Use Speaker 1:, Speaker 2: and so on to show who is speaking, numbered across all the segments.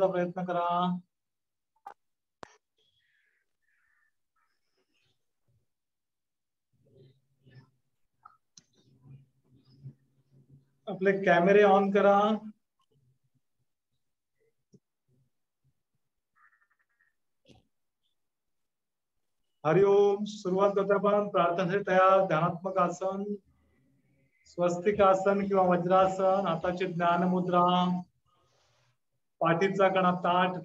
Speaker 1: प्रयत्न करा. आपले कॅमेरे ऑन करा. हरिओम. सुरुवात करता आपण प्रार्थनेचे तयार. ध्यानात्मक आसन, स्वस्तिक आसन किंवा वज्रासन, हाताची ज्ञान मुद्रा, पाठीचा कणा ताठ.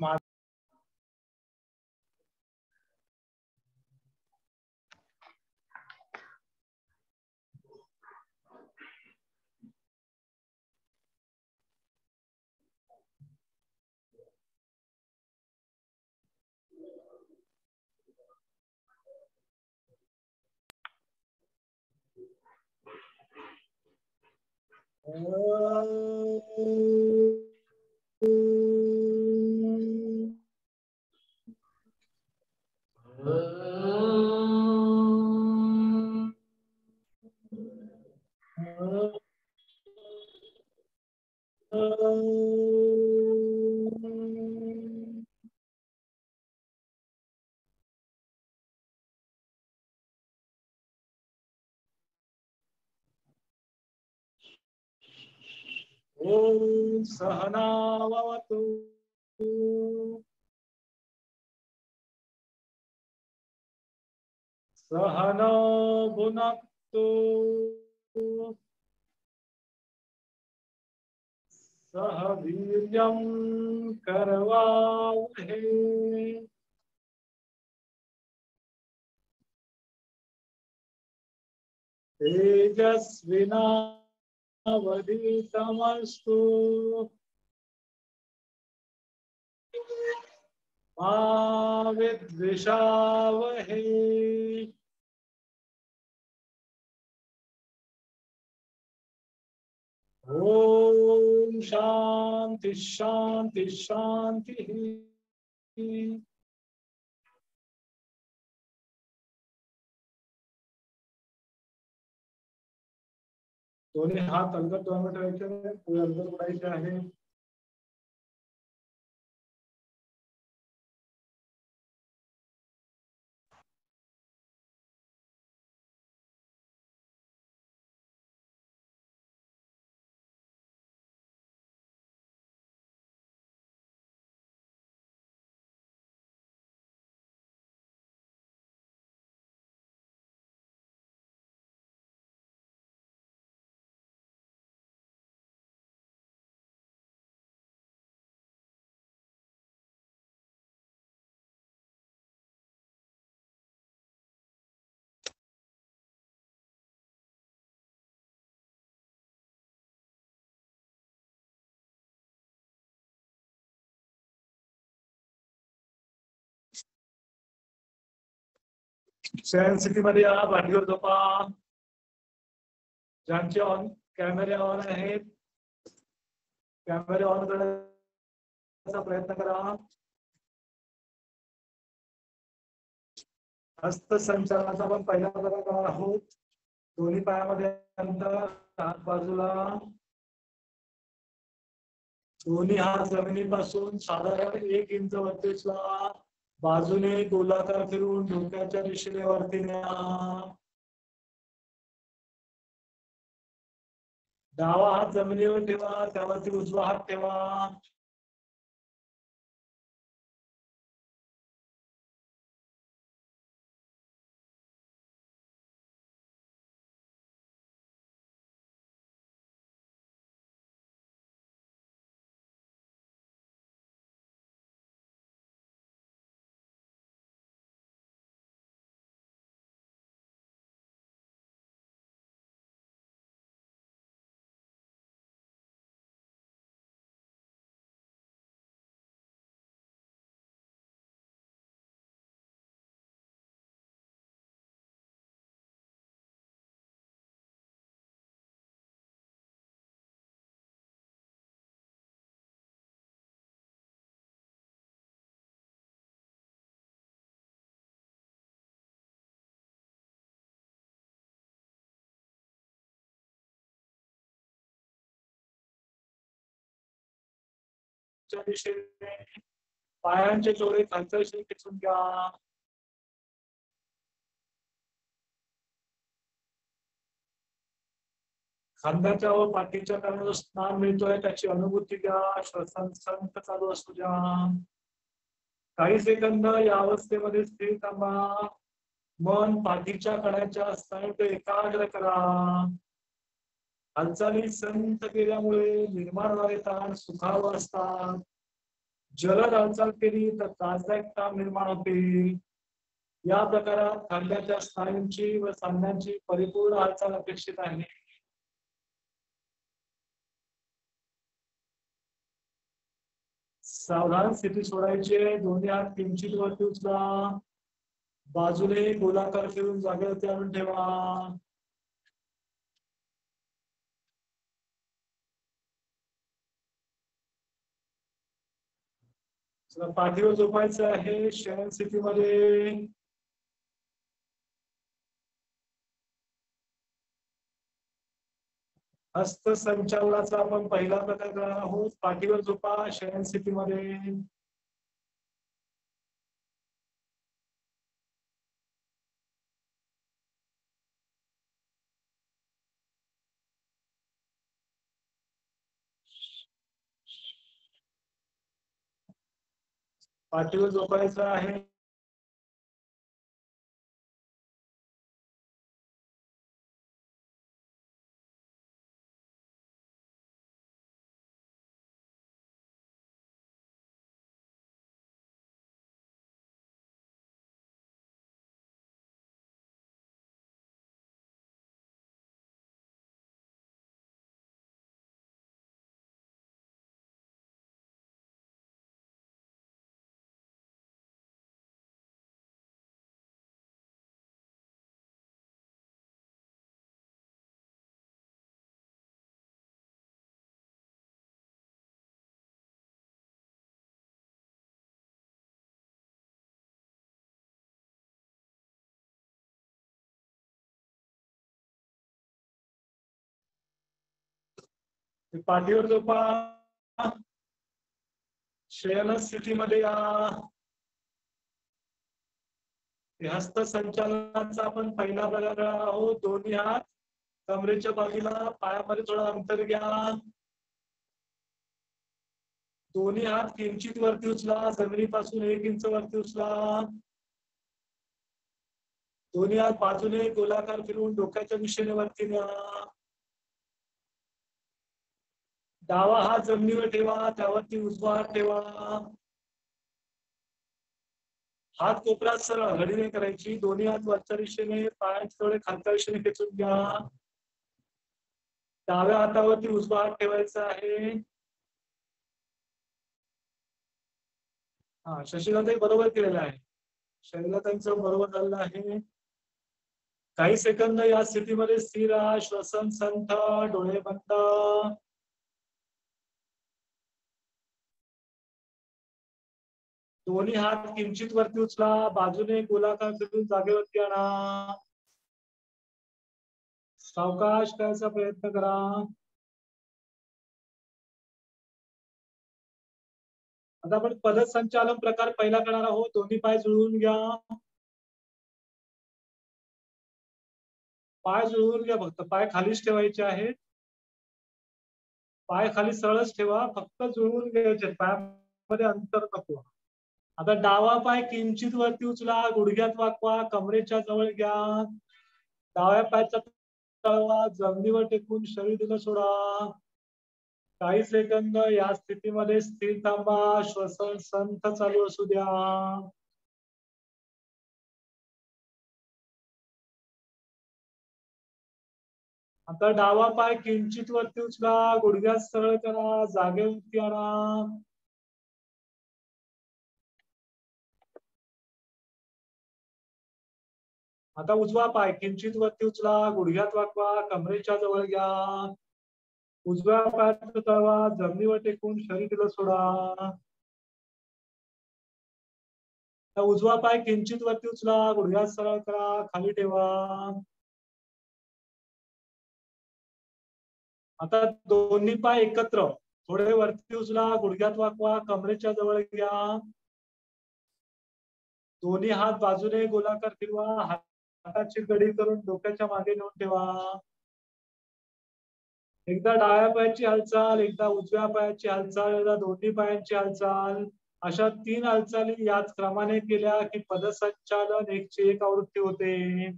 Speaker 1: ओम सहनावतु. सहनो भुनक्तु. सह वीर्यं करवावहै. तेजस्विनावधीतमस्तु. मा विद्विषावहै. ओम शांति शांति शांति. दोन्ही हात अलगद दोन ठेवायचे, पुढे अलगद पडायचे आहे. सेन्सिटी मध्ये या. भांडीवर झोपा. ज्यांचे ऑन कॅमेरे ऑन आहेत, कॅमेरे ऑन करण्याचा प्रयत्न करा. हस्त संचालनाचा आपण पहिला प्रकार करणार आहोत. दोन्ही पायामध्ये अंतर, हात बाजूला, दोन्ही हात जमिनीपासून साधारण 1 इंच वरती उचला. बाजूने गोलाकार फिरून डोक्याच्या दिशेने वरती न्या. डावा हात जमिनीवर ठेवा, त्यावरती उजवा हात ठेवा. डोक्याच्या दिशेने पायांचे जोडे खालच्या दिशेने खेचून घ्या. खांद्याच्या व पाठीच्या कणाला जो स्नान मिळतोय त्याची अनुभूती घ्या. श्वसन संथ चालू असू द्या. काही सेकंद या अवस्थेमध्ये स्थिर थांबा. मन पाठीच्या कणाच्या स्थानिक एकाग्र करा. हालचाली संत केल्यामुळे निर्माण होणारे ताण सुखावर असतात. जलद हालचाल केली तर त्रासदायक निर्माण होते. या प्रकारात खांद्याच्या स्नायूंची व सांध्यांची परिपूर्ण हालचाल अपेक्षित आहे. सावधान स्थिती सोडायची. दोन्ही हात किंचित वरती उचला. बाजूने गोलाकार फिरून जागेवरती आणून ठेवा. पाठीवर झोपायचं आहे शयन स्थितीमध्ये. हस्त संचालनाचा आपण पहिला प्रकार करणार आहोत. पाठीवर झोपा शयन स्थितीमध्ये. पाठीवर झोपायचं आहे. पाठीवर झोपा शयन स्थितीमध्ये या. हस्त संचालनाचा आपण पहिला प्रकार आहोत. दोन्ही हात कमरेच्या बाजूला, पायामध्ये थोडं अंतर घ्या. दोन्ही हात किंचित वरती उचला. जमिनीपासून 1 इंच वरती उचला. दोन्ही हात बाजूने गोलाकार फिरवून डोक्याच्या दिशेने वरती न्या. डावा हात जमिनीवर ठेवा. त्यावरती उजवा हात ठेवा. हात कोपऱ्यात सरळ घडीने करायची. दोन्ही हात वरच्या दिशेने, पायांचे थोडे खालच्या दिशेने खेचून घ्या. डाव्या हातावरती उजवा हात ठेवायचा आहे. हा, शशिकांताई बरोबर केलेलं आहे. शैलताईंचं बरोबर झालेलं आहे. काही सेकंद या स्थितीमध्ये स्थिर राहा. श्वसन संथ. डोळे बंद. दोन्ही हात किंचित वरती उचला. बाजूने गोलाकार फिरून जागेवरती आणा. सावकाश करायचा प्रयत्न करा. आता आपण पदसंचालन प्रकार पहिला करणार आहोत. दोन्ही पाय जुळवून घ्या. पाय जुळवून घ्या. फक्त पाय खालीच ठेवायचे आहेत. पाय खाली सरळच ठेवा. फक्त जुळवून घ्यायचे. पायामध्ये अंतर नको. आता डावा पाय किंचित वरती उचला. गुडघ्यात वाकवा. कमरेच्या जवळ घ्या. डाव्या पायाचा तळवा जमिनीवर टेकून शरीर दिलं सोडा. काही सेकंद या स्थितीमध्ये स्थिर थांबा. श्वसन संथ चालू असू द्या. आता डावा पाय किंचित वरती उचला. गुडघ्यात सरळ करा. जागेवरती आणा. आता उजवा पाय किंचित वरती उचला. गुडघ्यात वाकवा. कमरेच्या जवळ घ्या. उजव्या पायाचा तळवा जमिनीवर टेकून शरीर दिलं सोडा. उजवा पाय किंचित वरती उचला. गुडघ्यात सरळ करा. खाली ठेवा. आता दोन्ही पाय एकत्र थोडे वरती उचला, गुडघ्यात वाकवा, कमरेच्या जवळ घ्या. दोन्ही हात बाजूने गोलाकार फिरवा, हाताची कडी करून डोक्याच्या मागे नेऊन ठेवा. एकदा डाव्या पायाची हालचाल, एकदा उजव्या पायाची हालचाल, एकदा दोन्ही पायांची हालचाल. अशा 3 हालचाली याच क्रमाने केल्या की पदसंचालन 1ची 1 आवृत्ती होते.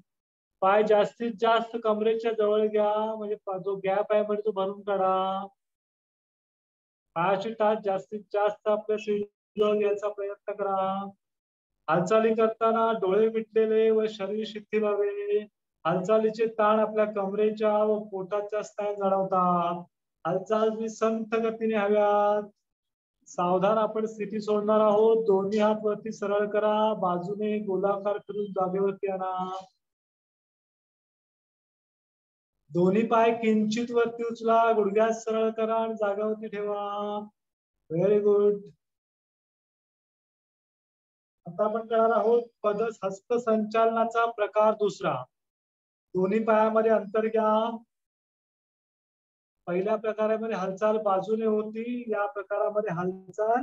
Speaker 1: पाय जास्तीत जास्त कमरेच्या जवळ घ्या, म्हणजे जो गॅप आहे म्हणजे तो भरून काढा. पायाची टाच जास्तीत जास्त आपल्या सीटजवळ घ्यायचा प्रयत्न करा. हालचाली करताना डोळे मिटलेले व शरीर शिथिल व्हावे. हालचालीचे ताण आपल्या कमरेच्या व पोटाच्या स्थान जाणवतात. हालचाली संथ गतीने हव्यात. सावधान आपण स्थिती सोडणार आहोत. दोन्ही हात वरती सरळ करा, बाजूने गोलाकार फिरून जागेवरती आणा. दोन्ही पाय किंचित वरती उचला, गुडघ्यात सरळ करा आणि जागेवरती ठेवा. Very good. आता आपण करणार आहोत हस्त संचालनाचा प्रकार दुसरा. दोन्ही पायामध्ये अंतर घ्या. पहिल्या प्रकारामध्ये हालचाल बाजूने होती, या प्रकारामध्ये हालचाल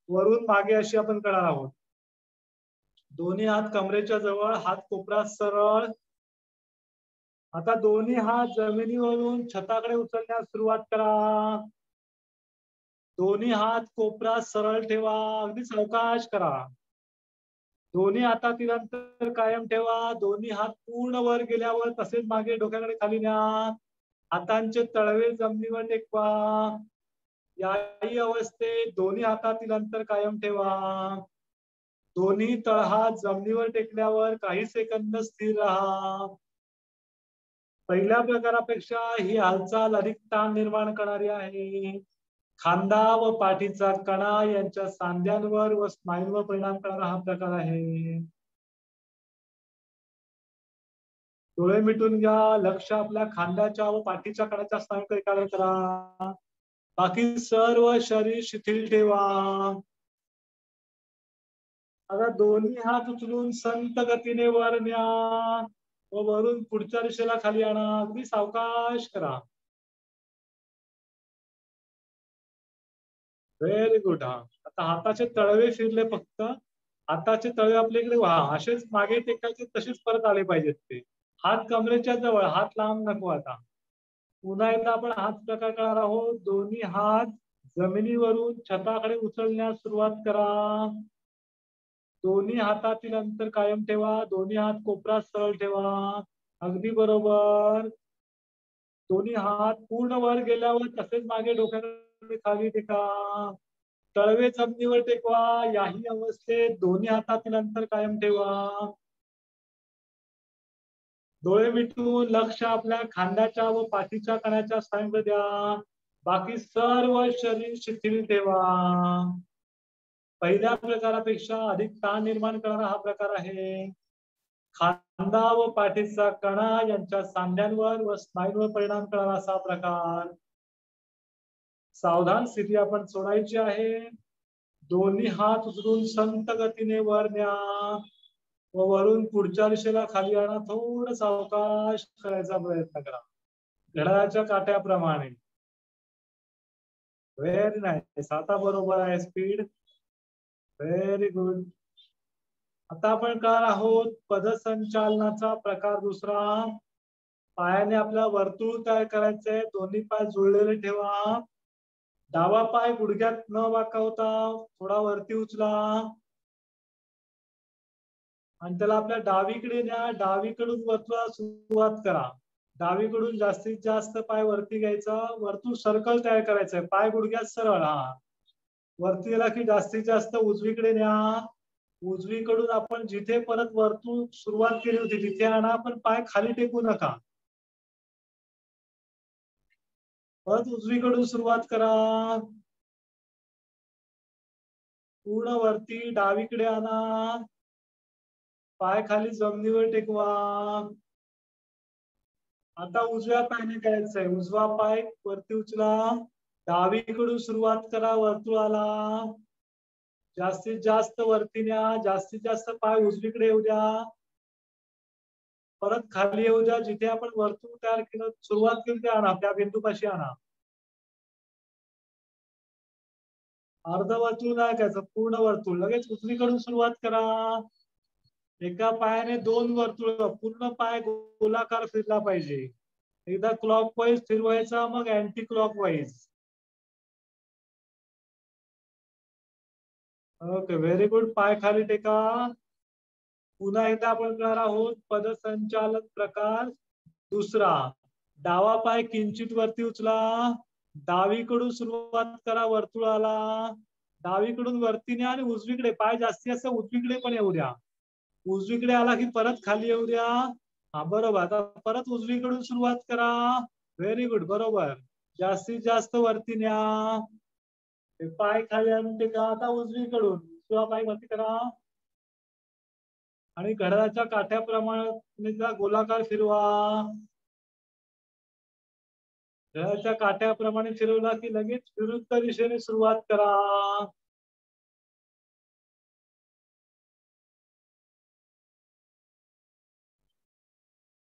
Speaker 1: वरून मागे अशी आपण करणार आहोत. दोन्ही हात कमरेच्या जवळ, हात कोपरा सरळ. आता दोन्ही हात जमिनीवरून छताकडे उचलण्यास सुरुवात करा. दोन्ही हात कोपरा सरळ ठेवा, अगदी सावकाश करा. दोन्ही हातातील अंतर कायम ठेवा. दोन्ही हात पूर्ण वर गेल्यावर तसेच मागे डोक्याकडे खाली न्या. हातांचे तळवे जमिनीवर टेकवा. याही अवस्थेत दोन्ही हातातील अंतर कायम ठेवा. दोन्ही तळहात जमिनीवर टेकल्यावर काही सेकंद स्थिर राहा. पहिल्या प्रकारापेक्षा ही हालचाल अधिक ताण निर्माण करणारी आहे. खांदा व पाठीचा कणा यांच्या सांध्यांवर व स्नायूंवर परिणाम करणारा हा प्रकार आहे. डोळे मिटून घ्या. लक्ष आपल्या खांद्याच्या व पाठीच्या कणाच्या स्थानाकडे एकाग्र करा. बाकी सर्व शरीर शिथिल ठेवा. आता दोन्ही हात उचलून संत गतीने वर न्या व वरून पुढच्या दिशेला खाली आणा. अगदी सावकाश करा. Very good. हा आता हाताचे तळवे फिरले फक्त. हाताचे तळवे आपल्या इकडे असेच मागे टेकायचे, तसेच परत आले पाहिजेत ते. हात कमरेच्या जवळ, हात लांब नको. आता पुन्हा एकदा आपण हात प्रकार करणार आहोत. दोन्ही हात जमिनीवरून छताकडे उचलण्यास सुरुवात करा. दोन्ही हातातील अंतर कायम ठेवा. दोन्ही हात कोपरात सरळ ठेवा. अगदी बरोबर. दोन्ही हात पूर्ण वर गेल्यावर तसेच मागे डोक्याकडे खाली टेका. तळवे जमिनीवर टेकवा. याही अवस्थेत दोन्ही हातातील अंतर कायम ठेवा. डोळे मिटून लक्ष आपल्या खांद्याच्या व पाठीच्या कण्याच्या स्थानावर द्या. बाकी सर्व शरीर शिथिल ठेवा. पहिल्या प्रकारापेक्षा अधिक ताण निर्माण करणारा हा प्रकार आहे. खांदा व पाठीचा कणा यांच्या सांध्यांवर व स्नायूंवर परिणाम करणारा असा प्रकार. सावधान स्थिती आपण सोडायची आहे. दोन्ही हात उचलून संत गतीने वर न्या व वरून पुढच्या दिशेला खाली आणा. थोडं सावकाश करायचा प्रयत्न करा, घड्याळाच्या काट्याप्रमाणे. Very nice. आता बरोबर आहे स्पीड. Very good. आता आपण करणार आहोत पदसंचालनाचा प्रकार दुसरा. पायाने आपल्या वर्तुळ तयार करायचंय. दोन्ही पाय जुळलेले ठेवा. डावा पाय गुडघ्यात न वाकवता थोडा वरती उचला आणि त्याला आपल्या डावीकडे न्या. डावीकडून वर्तुळाला सुरुवात करा. डावीकडून जास्तीत जास्त पाय वरती घ्यायचा. वर्तुळ सर्कल तयार करायचंय. पाय गुडघ्यात सरळ. वरती गेला की जास्तीत जास्त उजवीकडे न्या. उजवीकडून आपण जिथे परत वर्तुळ सुरुवात केली होती तिथे आणा, पण पाय खाली टेकू नका. परत उजवीकडून सुरुवात करा. पूर्ण वरती डावीकडे आणा. पाय खाली जमिनीवर टेकवा. आता उजव्या पायाने करायचंय. उजवा पाय वरती उचला. डावीकडून सुरुवात करा वर्तुळाला. जास्तीत जास्त वरती न्या. जास्तीत जास्त पाय उजवीकडे येऊ द्या. परत खाली येऊ द्या. जिथे आपण वर्तुळ तयार केलं सुरुवात केली ते आणा, त्या बिंदूपाशी आणा. अर्धवर्तुळ नाही करायचं, पूर्ण वर्तुळ. लगेच उजवीकडून सुरुवात करा. एका पायाने 2 वर्तुळ, पूर्ण पाय गोलाकार फिरला पाहिजे. एकदा क्लॉकवाईज फिरवायचा, मग anti clockwise. Okay, very good. पाय खाली टेका. पुन्हा एकदा आपण करणार आहोत पदसंचालन प्रकार दुसरा. डावा पाय किंचित वरती उचला. डावीकडून सुरुवात करा वर्तुळाला. डावीकडून वरती न्या आणि उजवीकडे. पाय जास्ती असं उजवीकडे पण येऊ द्या. उजवीकडे आला की परत खाली येऊ द्या. हा, बरोबर. आता परत उजवीकडून सुरुवात करा. व्हेरी गुड, बरोबर. जास्तीत जास्त वरती न्या. पाय खाली आणून टेका. आता उजवीकडून किंवा पाय वरती करा आणि घड्याळाच्या काठ्याप्रमाणे गोलाकार फिरवा. घड्याळाच्या काठ्याप्रमाणे फिरवला की लगेच विरुद्ध दिशेने सुरुवात करा.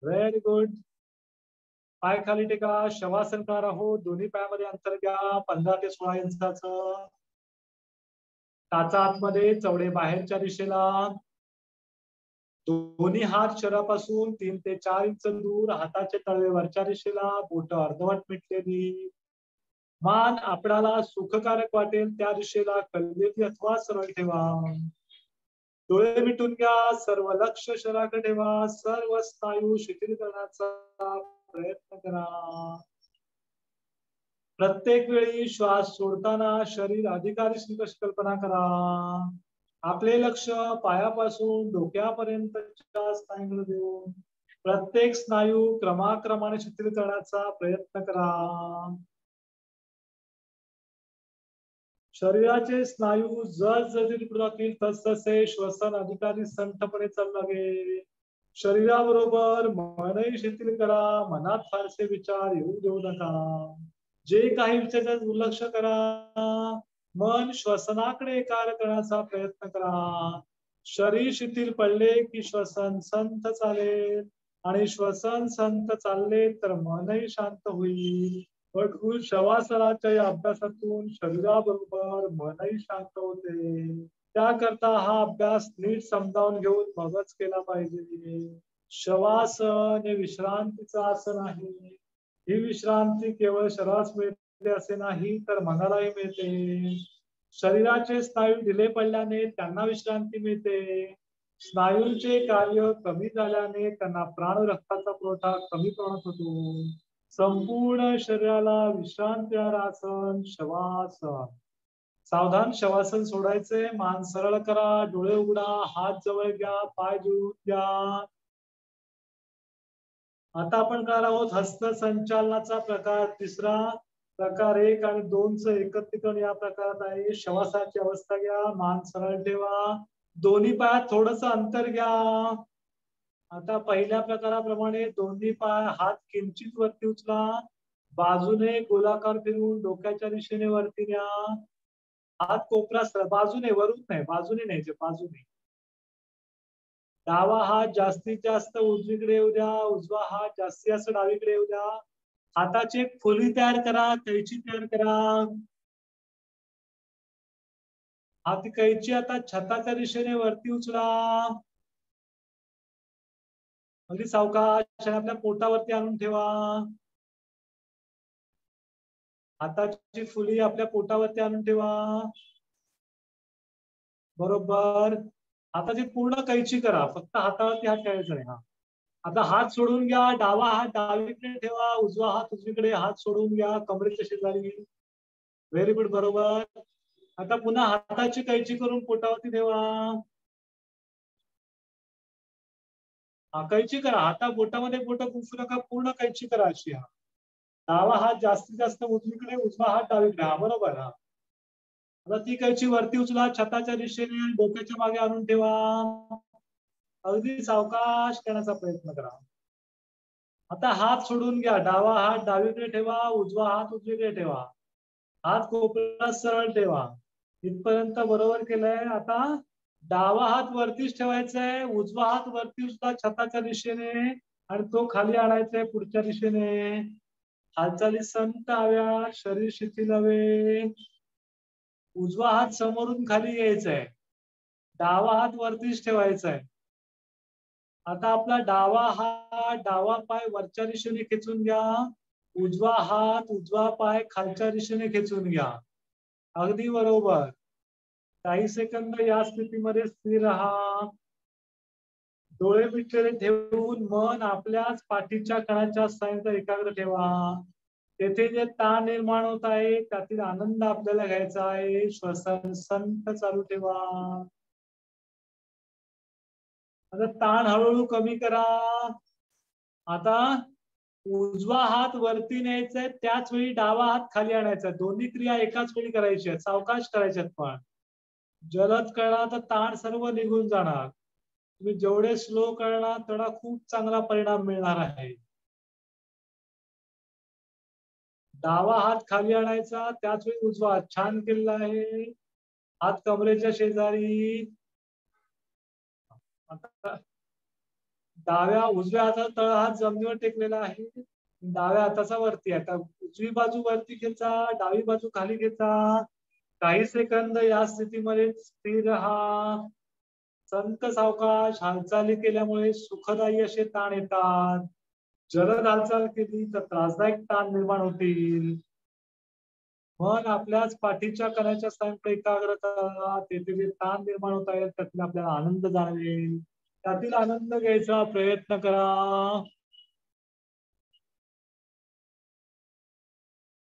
Speaker 1: Very good. पाय खाली टेका. शवासन करणार आहोत. दोन्ही पायामध्ये अंतर घ्या 15 ते 16 इंचाचं. टाचा आतमध्ये, चवडे बाहेरच्या दिशेला. दोन्ही हात शरीरापासून 3 ते 4 इंच दूर. हाताचे तळवे वरच्या दिशेला, बोट अर्धवट मिटलेली. मान आपल्याला सुखकारक वाटेल त्या दिशेला कललेली अथवा सरळ ठेवा. डोळे मिटून घ्या. सर्व लक्ष शरीराकडे ठेवा. सर्व स्नायू शिथिल करण्याचा प्रयत्न करा. प्रत्येक वेळी श्वास सोडताना शरीर अधिकारीची कल्पना करा. आपले लक्ष पायापासून डोक्यापर्यंतच्या स्नायूंकडे देऊन प्रत्येक स्नायू क्रमाक्रमाने शिथिल करण्याचा प्रयत्न करा. शरीराचे स्नायू जसजसे राहतील तसतसे श्वसन अधिकारी संथपणे चालू लागेल. शरीराबरोबर मनही शिथिल करा. मनात फारसे विचार येऊ देऊ नका. जे काही विचारांचं दुर्लक्ष करा. मन श्वसनाकडे एकार करण्याचा प्रयत्न करा. शरीर शिथिल पडले की श्वसन संथ चालेल आणि श्वसन संथ चालले तर मनही शांत होईल. भरपूर शवासनाच्या या अभ्यासातून शरीराबरोबर मनही शांत होते. त्याकरता हा अभ्यास नीट समजावून घेऊन मगच केला पाहिजे. शवासन हे विश्रांतीचं आसन आहे. ही विश्रांती केवळ शरीरास मिळते असे नाही तर मनालाही मिळते. शरीराचे स्नायू ढिले पडल्याने त्यांना विश्रांती मिळते. स्नायूंचे कार्य कमी झाल्याने त्यांना प्राण रक्ताचा पुरवठा कमी प्रमाणात होतो. संपूर्ण शरीराला विश्रांती आसन शवासन. सावधान शवासन सोडायचे. मान सरळ करा. डोळे उघडा. हात जवळ घ्या. पाय जुळवून घ्या. आता आपण करणार आहोत हस्त संचालनाचा प्रकार तिसरा. प्रकार 1 आणि 2 एकत्रीकरण या प्रकारात आहे. शवासाची अवस्था घ्या. मान सरळ ठेवा. दोन्ही पायात थोडस अंतर घ्या. आता पहिल्या प्रकाराप्रमाणे दोन्ही पाय हात किंचित वरती उचला. बाजूने गोलाकार फिरवून डोक्याच्या दिशेने वरती न्या. हात कोपरा बाजूने, वरून नाही, बाजूने न्यायचे, बाजूने. डावा हात जास्तीत जास्त उजवीकडे येऊ द्या. उजवा हात जास्तीत जास्त डावीकडे येऊ द्या. हाताची एक फुली तयार करा. कैची तयार करा. हात कैची आता छताच्या दिशेने वरती उचला. अगदी सावकाश आपल्या पोटावरती आणून ठेवा. हाताची फुली आपल्या पोटावरती आणून ठेवा. बरोबर. हाताची पूर्ण कैची करा. फक्त हातावरती हात ठेवायचा नाही. हा, आता हात सोडून घ्या. डावा हात डावीकडे ठेवा. उजवा हात उजवीकडे. हात सोडून घ्या कमरेच्या शेजारी. व्हेरी गुड, बरोबर. आता पुन्हा हाताची कैची करून पोटावरती ठेवा. कैची करा. हाता बोटामध्ये बोट घुसू नका. पूर्ण कैची करा अशी. हा, डावा हात जास्तीत जास्त उजवीकडे. उजवा हात डावीकडे. हा, बरोबर. हा, आता ती कैची वरती उचला. छताच्या दिशेने डोक्याच्या मागे आणून ठेवा. अगदी सावकाश करण्याचा प्रयत्न करा. आता हात सोडून घ्या. डावा हात डावीकडे ठेवा. उजवा हात उजवीकडे ठेवा. हात कोपऱ्यात सरळ ठेवा. इथपर्यंत बरोबर केलंय. आता डावा हात वरतीच ठेवायचा आहे. उजवा हात वरती उचला छताच्या दिशेने आणि तो खाली आणायचा आहे पुढच्या दिशेने. हालचाली संत हव्या. शरीर शिथिल हवे. उजवा हात समोरून खाली घ्यायचा आहे, डावा हात वरतीच ठेवायचा आहे. आता आपला डावा पाय वरच्या दिशेने खेचून घ्या, उजवा पाय खालच्या दिशेने खेचून घ्या. अगदी बरोबर. काही सेकंद या स्थितीमध्ये स्थिर राहा. डोळे मिटलेले ठेवून मन आपल्याच पाठीच्या कणाच्या स्थानावर एकाग्र ठेवा. तेथे जे ताण निर्माण होत आहे त्यातील आनंद आपल्याला घ्यायचा आहे. श्वसन संत चालू ठेवा. आता ताण हळूहळू कमी करा. आता उजवा हात वरती न्यायचा आहे, त्याच वेळी डावा हात खाली आणायचा. दोन्ही क्रिया एकाच वेळी करायची आहेत, सावकाश करायच्यात. पण जलद करणार तर ताण सर्व निघून जाणार. तुम्ही जेवढे स्लो करणार तेवढा खूप चांगला परिणाम मिळणार आहे. डावा हात खाली आणायचा, त्याच वेळी उजवा हात. छान केलेला आहे. हात कमरेच्या शेजारी. आता उजव्या हाताचा तळ हात जमिनीवर टेकलेला आहे, डाव्या हाताचा वरती. आता उजवी बाजू वरती खेचा, डावी बाजू खाली खेचा. काही सेकंद या स्थितीमध्ये स्थिर राहा. संत सावकाश हालचाली केल्यामुळे सुखदायी असे ताण येतात. जलद हालचाल केली तर त्रासदायक ताण निर्माण होतील. मन आपल्याच पाठीच्या कण्याच्या स्थानाकडे एकाग्र करा. तेथे जे ताण निर्माण होत आहेत त्यातील आपल्याला आनंद जाणवेल. त्यातील आनंद घ्यायचा प्रयत्न करा.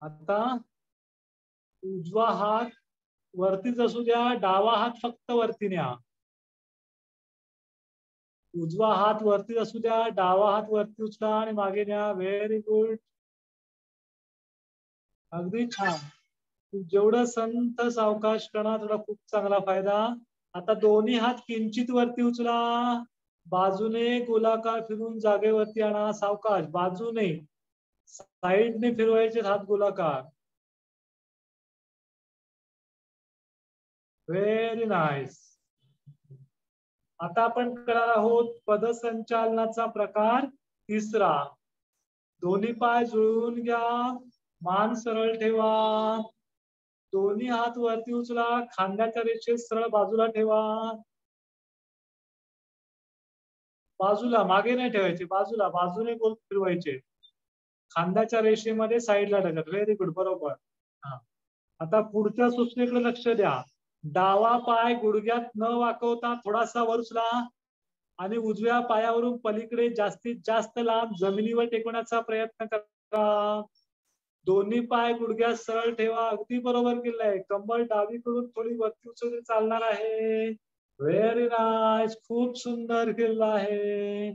Speaker 1: आता उजवा हात वरतीच असू द्या, डावा हात फक्त वरती न्या. उजवा हात वरती असू द्या, डावा हात वरती उचला आणि मागे न्या. Very good. अगदी छान. जेवढं संत सावकाश करणार तेवढा खूप चांगला फायदा. आता दोन्ही हात किंचित वरती उचला. बाजूने गोलाकार फिरून जागेवरती आणा. सावकाश बाजूने, साईडने फिरवायचे हात गोलाकार. Very nice. आता आपण करणार आहोत पदसंचालनाचा प्रकार तिसरा. दोन्ही पाय जुळवून घ्या, मान सरळ ठेवा. दोन्ही हात वरती उचला, खांद्याच्या रेषेत सरळ बाजूला ठेवा. बाजूला, मागे नाही ठेवायचे, बाजूला, बाजूने गोल फिरवायचे. खांद्याच्या रेषेमध्ये साईडला टाकत. व्हेरी गुड, बरोबर. हा. आता पुढच्या सूचनेकडे लक्ष द्या. डावा पाय गुडघ्यात न वाकवता थोडासा वर उचला आणि उजव्या पायावरून पलीकडे जास्तीत जास्त लांब जमिनीवर टेकवण्याचा प्रयत्न करा. दोन्ही पाय गुडघ्यात सरळ ठेवा. अगदी बरोबर केलंय. कंबर डावीकडून थोडी वरती उचलली चालणार आहे. Very nice. खूप सुंदर केलं आहे.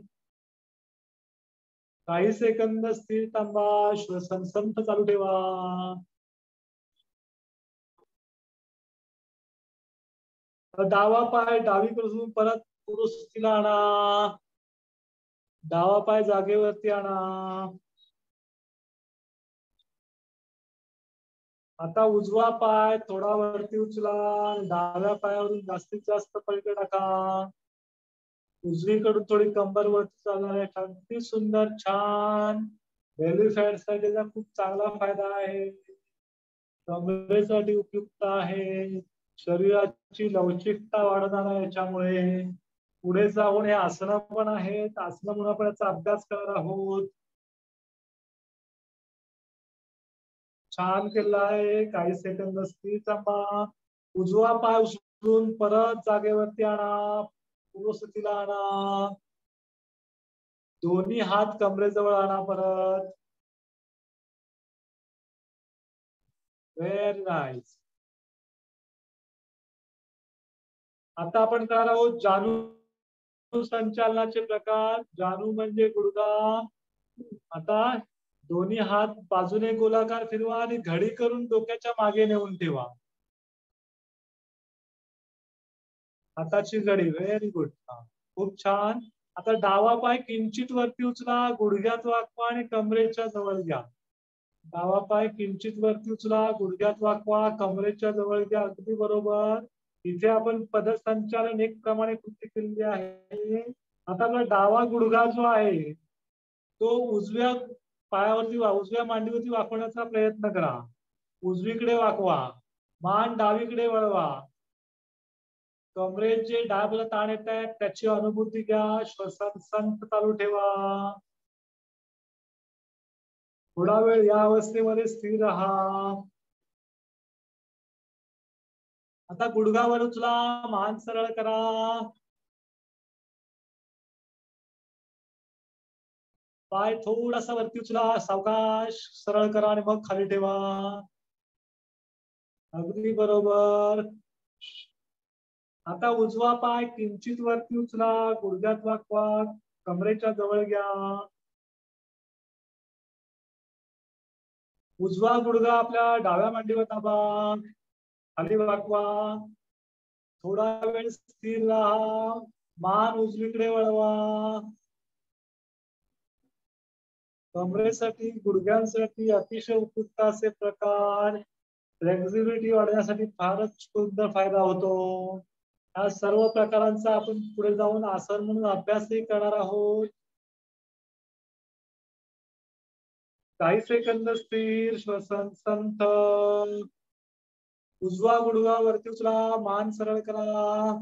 Speaker 1: काही सेकंद स्थिर थांबा. श्वसन संत चालू ठेवा. डावा पाय डावीकडून परत पुरुषाला आणा. डावा पाय जागेवरती आणा. आता उजवा पाय थोडा वरती उचला. डाव्या पायावरून जास्तीत जास्त पलीकडे टाका. उजवीकडून थोडी कंबर वरती चालणार आहे. अगदी सुंदर, छान. बेली फॅट साठीचा खूप चांगला फायदा आहे. कमरेसाठी उपयुक्त आहे. शरीराची लवचिकता वाढणार आहे याच्यामुळे. पुढे जाऊन हे आसनं पण आहेत. आसनं म्हणून आपण याचा अभ्यास करणार आहोत. छान केलं आहे. काही सेकंद स्थिर थांबा. उजवा पाय उचलून परत जागेवरती आणा. पूर्वस्थितीला आणा. दोन्ही हात कमरेजवळ आणा परत. Very nice. आता आपण करणार आहोत जाणू संचालनाचे प्रकार. जाणू म्हणजे गुडघा. आता दोन्ही हात बाजूने गोलाकार फिरवा आणि घडी करून डोक्याच्या मागे नेऊन ठेवा. हाताची घडी. Very good. खूप छान. आता डावा पाय किंचित वरती उचला, गुडघ्यात वाकवा आणि कमरेच्या जवळ घ्या. डावा पाय किंचित वरती उचला, गुडघ्यात वाकवा, कमरेच्या जवळ घ्या. अगदी बरोबर. इथे आपण पदसंचालन एक प्रमाणे कृती केलेली आहे. आता आपला डावा गुडघा जो आहे तो उजव्या पायावरती उजव्या मांडीवरती वाकवण्याचा प्रयत्न करा. उजवीकडे वाकवा. मान डावीकडे वळवा. कमरेत जे डाव्या ताण येत आहे त्याची अनुभूती घ्या. श्वसन संत चालू ठेवा. थोडा वेळ या अवस्थेमध्ये स्थिर राहा. आता गुडघावर उचला, मान सरळ करा. पाय थोडासा वरती उचला, सावकाश सरळ करा आणि मग खाली ठेवा. अगदी बरोबर. आता उजवा पाय किंचित वरती उचला, गुडघ्यात वाकवा, कमरेच्या जवळ घ्या. उजवा गुडघा आपल्या डाव्या मांडीवर दाबा, खाली वाकवा. थोडा वेळ स्थिर राहा. मान उजवीकडे वळवा. कमरेसाठी, गुडघ्यांसाठी अतिशय उपयुक्त असे प्रकार. फ्लेक्झिबिलिटी वाढवण्यासाठी फारच सुंदर फायदा होतो. या सर्व प्रकारांचा आपण पुढे जाऊन आसन म्हणून अभ्यासही करणार आहोत. काही सेकंद स्थिर, श्वसन संथ. उजवा गुडघा वरती उचला, मान सरळ करा.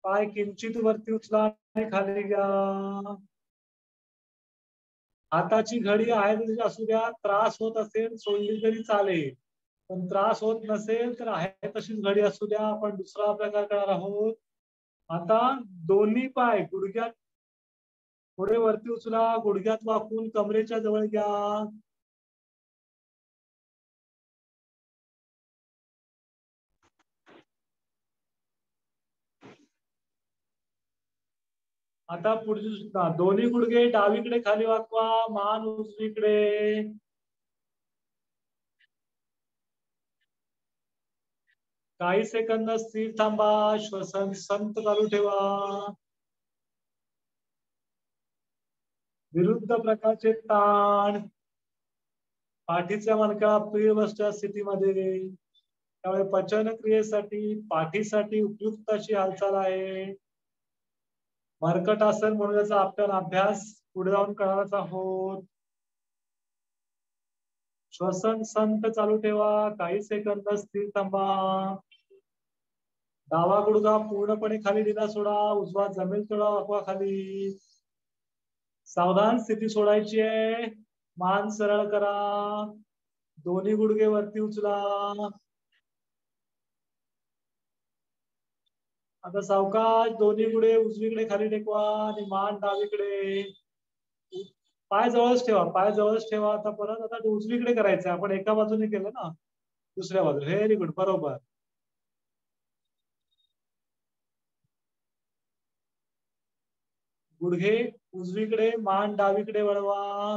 Speaker 1: पाय किंचित वरती उचला आणि खाली घ्या. हाताची घडी आहे तशी असू द्या. त्रास होत असेल सोडली तरी चालेल, पण त्रास होत नसेल तर आहे तशीच घडी असू द्या. आपण दुसरा प्रकार करणार आहोत. आता दोन्ही पाय गुडघ्यात थोडे वरती उचला, गुडघ्यात वाकून कमरेच्या जवळ घ्या. आता पुढची सुद्धा दोन्ही गुडघे डावीकडे खाली वाकवा, मान उजवीकडे. काही सेकंद स्थिर थांबा, श्वसन संत चालू ठेवा. विरुद्ध प्रकारचे ताण. पाठीच्या मणक्याला पीळ बसच्या स्थितीमध्ये. त्यामुळे पचन क्रियेसाठी, पाठीसाठी उपयुक्त अशी हालचाल आहे. मर्कटासन म्हणून याचा आपण अभ्यास पुढे जाऊन करणारच आहोत. श्वसन संत चालू ठेवा. काही सेकंद स्थिर थांबा. डावा गुडघा पूर्णपणे खाली दिला सोडा, उजवा जमेल तेवढा वाकवा खाली. सावधान स्थिती सोडायची आहे. मान सरळ करा. दोन्ही गुडघे वरती उचला. आता सावकाश दोन्ही गुडघे उजवीकडे खाली टेकवा आणि मान डावीकडे. पाय जवळच ठेवा, पाय जवळच ठेवा. आता परत आता उजवीकडे करायचं. आपण एका बाजूने केलं ना, दुसऱ्या बाजूला. व्हेरी गुड, बरोबर. गुडघे उजवीकडे, मान डावीकडे वळवा.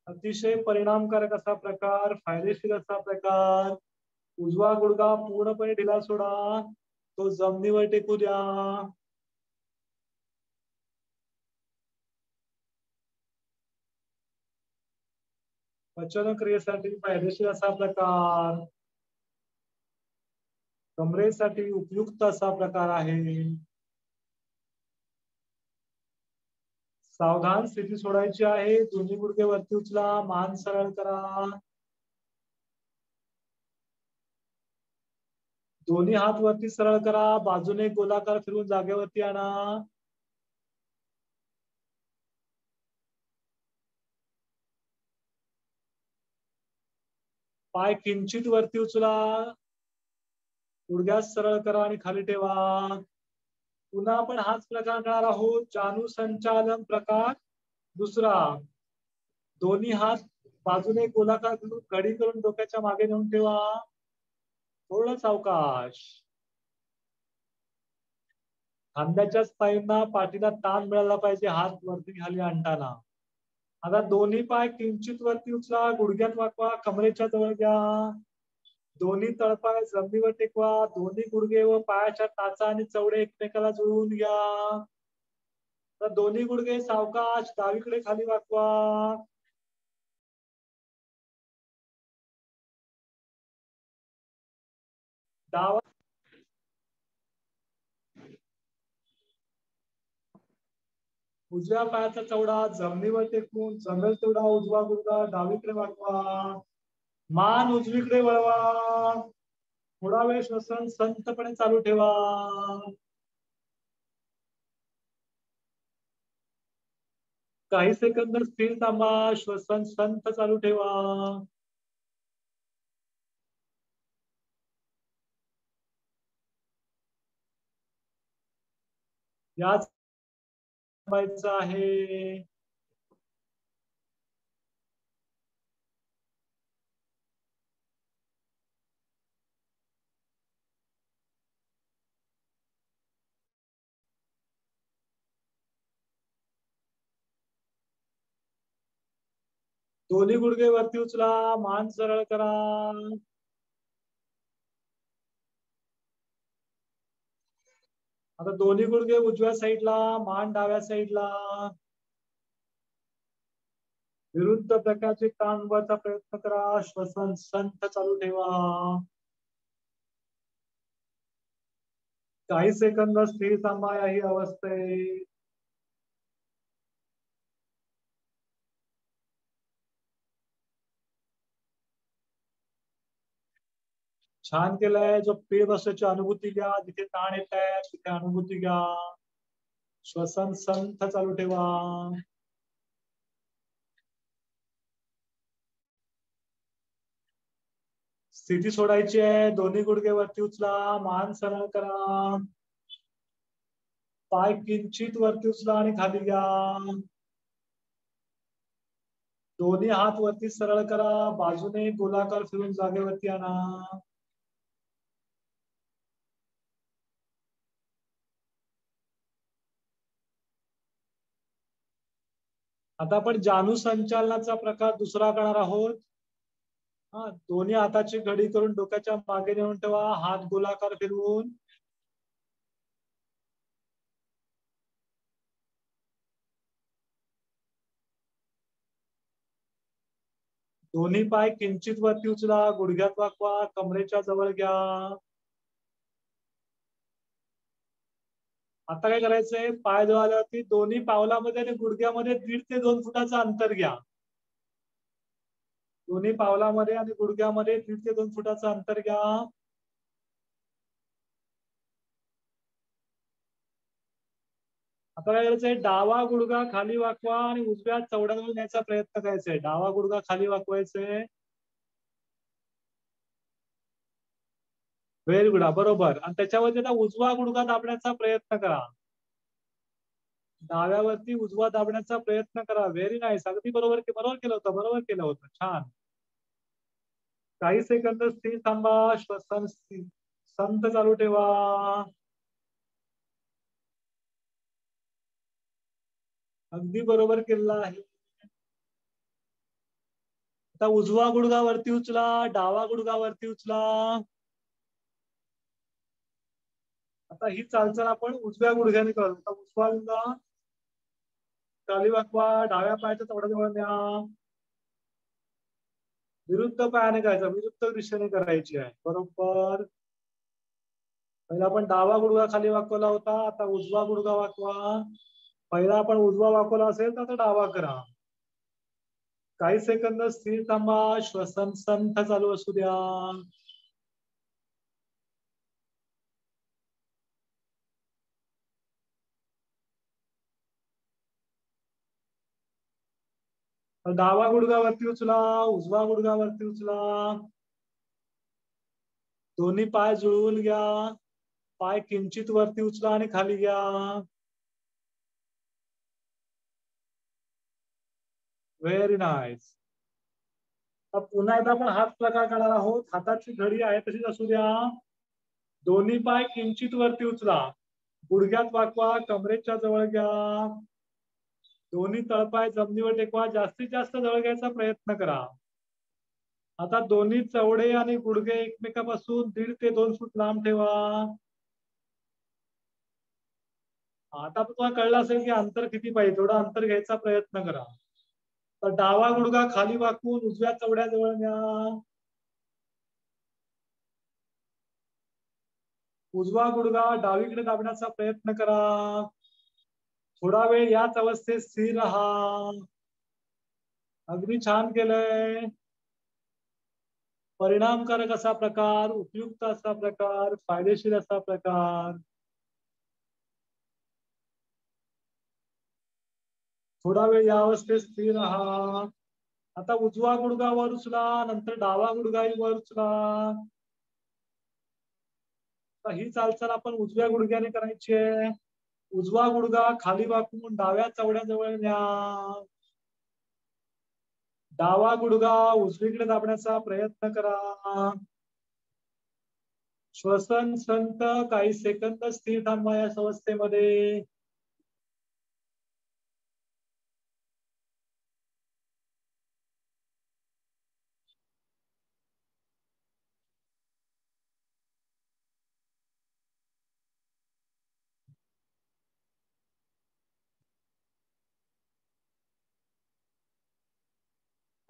Speaker 1: अतिशय परिणामकारक असा प्रकार, फायदेशीर असा प्रकार. उजवा गुडघा पूर्णपणे ढिला सोडा, तो जमिनीवर टेकू द्या. पचन क्रियेसाठी फायदेशीर असा प्रकार, कमरेसाठी उपयुक्त असा प्रकार आहे. सावधान स्थिती सोडायची आहे. दोन्ही गुडघे वरती उचला, मान सरळ करा. दोन्ही हात वरती सरळ करा. बाजूने गोलाकार फिरून जागेवरती आणा. पाय किंचित वरती उचला, गुडघ्यास सरळ करा आणि खाली ठेवा. पुन्हा आपण हाच प्रकार करणार आहोत. जानु संचालन प्रकार दुसरा. दोन्ही हात बाजूने गोलाकार करून घडी करून डोक्याच्या मागे नेऊन ठेवा. थोडं सावकाश. खांद्याच्या स्नायूंना, पाठीला ताण मिळाला पाहिजे हात वरती खाली आणताना. आता दोन्ही पाय किंचित वरती उचला, गुडघ्यात वाकवा, कमरेच्या जवळ घ्या. दोन्ही तळपाय जमिनीवर टेकवा. दोन्ही गुडघे व पायाच्या टाचा आणि चवडे एकमेकाला जुळवून घ्या. तर दोन्ही गुडघे सावकाश डावीकडे खाली वाकवा. डावा उजव्या पायाचा चवडा जमिनीवर टेकून जमेल तेवढा उजवा गुडघा डावीकडे वाकवा. मान उजवीकडे वळवा. थोडा वेळ श्वसन संतपणे चालू ठेवा. काही सेकंद स्थिर थांबा. श्वसन संत चालू ठेवा. याच थांबायचं आहे. दोन्ही गुडघे वरती उचला. मान सरळ करा. आता दोन्ही गुडघे उजव्या साईडला, मान डाव्या साईडला. विरुद्ध प्रकारचे ताणवाचा प्रयत्न करा. श्वसन संत चालू ठेवा. काही सेकंद स्थिर थांबा ही अवस्थेत. छान केलंय. जो पेट बसण्याची अनुभूती घ्या. जिथे ताण येत आहे तिथे अनुभूती घ्या. श्वसन संथ चालू ठेवा. स्थिती सोडायची आहे. दोन्ही गुडघे वरती उचला. मान सरळ करा. पाय किंचित वरती उचला आणि खाली घ्या. दोन्ही हात वरती सरळ करा. बाजूने गोलाकार फिरून जागेवरती आणा. आता आपण जाणू संचालनाचा प्रकार दुसरा करणार आहोत. दोन्ही हाताची घडी करून डोक्याच्या मागे नेऊन ठेवा. हात गोलाकार फिरवून. दोन्ही पाय किंचित वरती उचला. गुडघ्यात वाकवा. कमरेच्या जवळ घ्या. आता काय करायचंय. पाय जवळ आल्यावरती दोन्ही पावलामध्ये आणि गुडघ्यामध्ये 1.5 ते 2 फुटाचं अंतर घ्या. दोन्ही पावलामध्ये आणि गुडघ्यामध्ये 1.5 ते 2 फुटाचं अंतर घ्या. आता काय करायचंय. डावा गुडघा खाली वाकवा आणि उजव्या चवड्याजवळ न्यायचा प्रयत्न करायचा. डावा गुडघा खाली वाकवायचे. Very good. बरोबर. आणि त्याच्यावरती आता उजवा गुडघा दाबण्याचा प्रयत्न करा. डाव्यावरती उजवा दाबण्याचा प्रयत्न करा. Very nice. अगदी बरोबर केलं होतं. बरोबर केलं होतं. छान. काही सेकंद स्थिर थांबा. श्वसन संत चालू ठेवा. अगदी बरोबर केलेला आहे. आता उजवा गुडघा वरती उचला. डावा गुडघा वरती उचला. आता ही चालचाल आपण उजव्या गुडघ्याने करू. आता उजवा गुडघा खाली वाकवा. डाव्या पायाच्या तोंडाजवळ न्या. विरुद्ध पायाने करायचं. विरुद्ध दिशेने करायची आहे. बरोबर. पहिला आपण डावा गुडघा खाली वाकवला होता. आता उजवा गुडघा वाकवा. पहिला आपण उजवा वाकवला असेल तर आता डावा करा. काही सेकंद स्थिर थांबा. श्वसन संथ चालू असू द्या. डावा गुडघा वरती उचला. उजवा गुडघा वरती उचला. दोन्ही पाय जुळवून घ्या. पाय किंचित वरती उचला आणि खाली घ्या. Very nice. पुन्हा एकदा आपण हाच प्रकार करणार आहोत. हाताची घडी आहे तशीच असू द्या. दोन्ही पाय किंचित वरती उचला. गुडघ्यात वाकवा. कमरेच्या जवळ घ्या. दोन्ही तळपाय जमिनीवर टेकवा. जास्तीत जास्त जवळ घ्यायचा प्रयत्न करा. आता दोन्ही चवडे आणि गुडघे एकमेकापासून 1.5 ते 2 फूट लांब ठेवा. आता तुम्हाला कळलं असेल की अंतर किती पाहिजे. थोडं अंतर घ्यायचा प्रयत्न करा. तर डावा गुडघा खाली वाकवून उजव्या चवड्याजवळ न्या. उजवा गुडघा डावीकडे दाबण्याचा प्रयत्न करा. थोडा वेळ याच अवस्थेत स्थिर राहा. अगदी छान केलंय. परिणामकारक असा प्रकार, उपयुक्त असा प्रकार, फायदेशीर असा प्रकार. थोडा वेळ या अवस्थेत स्थिर राहा. आता उजवा गुडघा वर उचला, नंतर डावा गुडघाही वर उचला. ही चालचाल आपण उजव्या गुडघ्याने करायची आहे. उजवा गुडघा खाली वाकून डाव्या चवड्याजवळ न्या. डावा गुडघा उजवीकडे दाबण्याचा प्रयत्न करा. श्वसन संत काही सेकंद स्थिर थांबा या अवस्थेमध्ये.